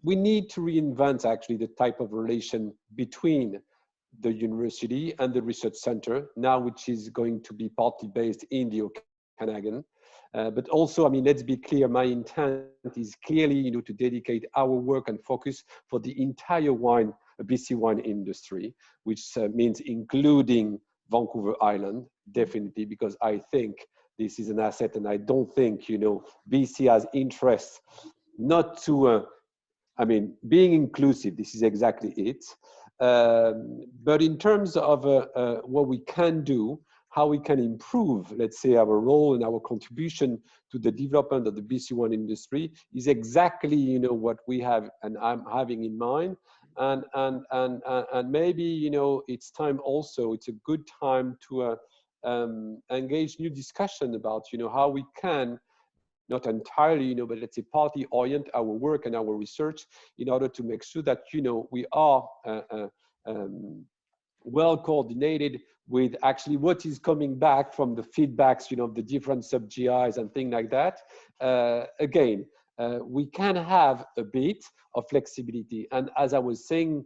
we need to reinvent actually the type of relation between the university and the research center now, which is going to be partly based in the Okanagan. But also, I mean, let's be clear, my intent is clearly, you know, to dedicate our work and focus for the entire BC wine industry, which means including Vancouver Island, definitely, because I think this is an asset, and I don't think, you know, BC has interest not to, I mean, being inclusive, this is exactly it. But in terms of what we can do, how we can improve, let's say, our role and our contribution to the development of the BC wine industry is exactly, you know, what we have and I'm having in mind. And maybe, you know, it's time also, it's a good time to engage new discussion about, you know, how we can, not entirely, you know, but let's say partly orient our work and our research in order to make sure that, you know, we are well coordinated with actually what is coming back from the feedbacks, you know, of the different sub-GIs and things like that. Again, we can have a bit of flexibility. And as I was saying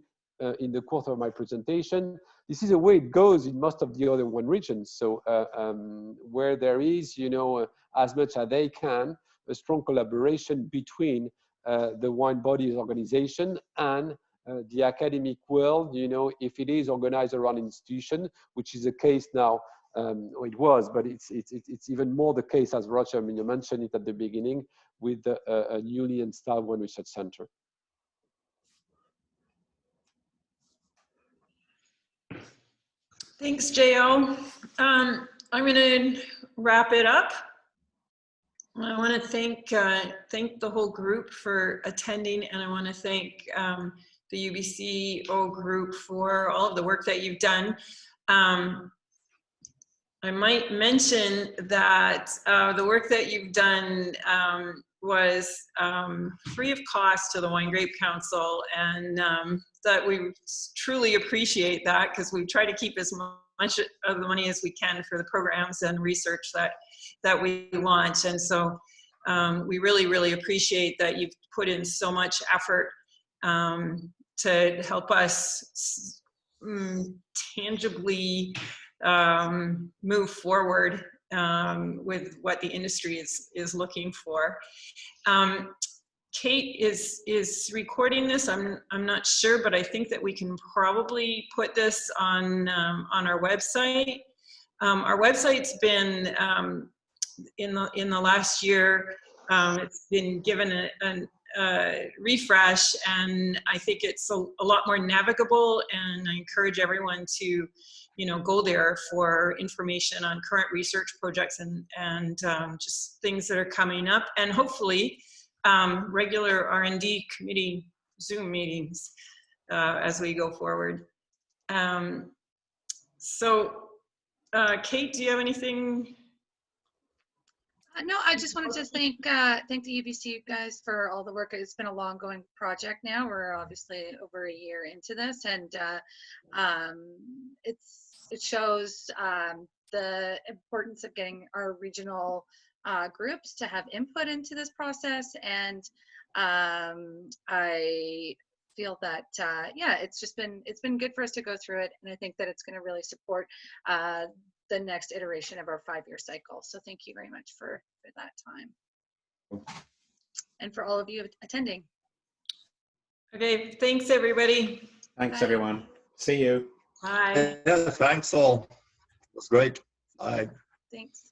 in the course of my presentation, this is the way it goes in most of the other wine regions. So where there is, you know, as much as they can, a strong collaboration between the wine bodies organization and the academic world, you know, if it is organized around institution, which is the case now. It was, but it's even more the case, as Roger, I mean, you mentioned it at the beginning, with a newly installed One Research Center. Thanks, Jo. I'm going to wrap it up. I want to thank the whole group for attending, and I want to thank the UBCO group for all of the work that you've done. I might mention that the work that you've done was free of cost to the Wine Grape Council, and that we truly appreciate that, because we try to keep as much of the money as we can for the programs and research that we launch. And so we really, really appreciate that you've put in so much effort to help us tangibly move forward with what the industry is looking for. Kate is recording this. I'm not sure, but I think that we can probably put this on our website. Our website's been in the last year. It's been given a refresh, and I think it's a lot more navigable. And I encourage everyone to, you know, go there for information on current research projects and just things that are coming up, and hopefully regular R&D committee Zoom meetings as we go forward. So Kate, do you have anything? No, I just wanted to thank the UBC guys for all the work. It's been a long going project now. We're obviously over a year into this, and it shows the importance of getting our regional groups to have input into this process. And I feel that yeah, it's been good for us to go through it, and I think that it's going to really support the next iteration of our 5-year cycle. So thank you very much for that time, and for all of you attending. Okay, thanks everybody. Thanks, Bye. everyone. See you. Bye. Yeah, thanks all. It was great. Bye. Thanks.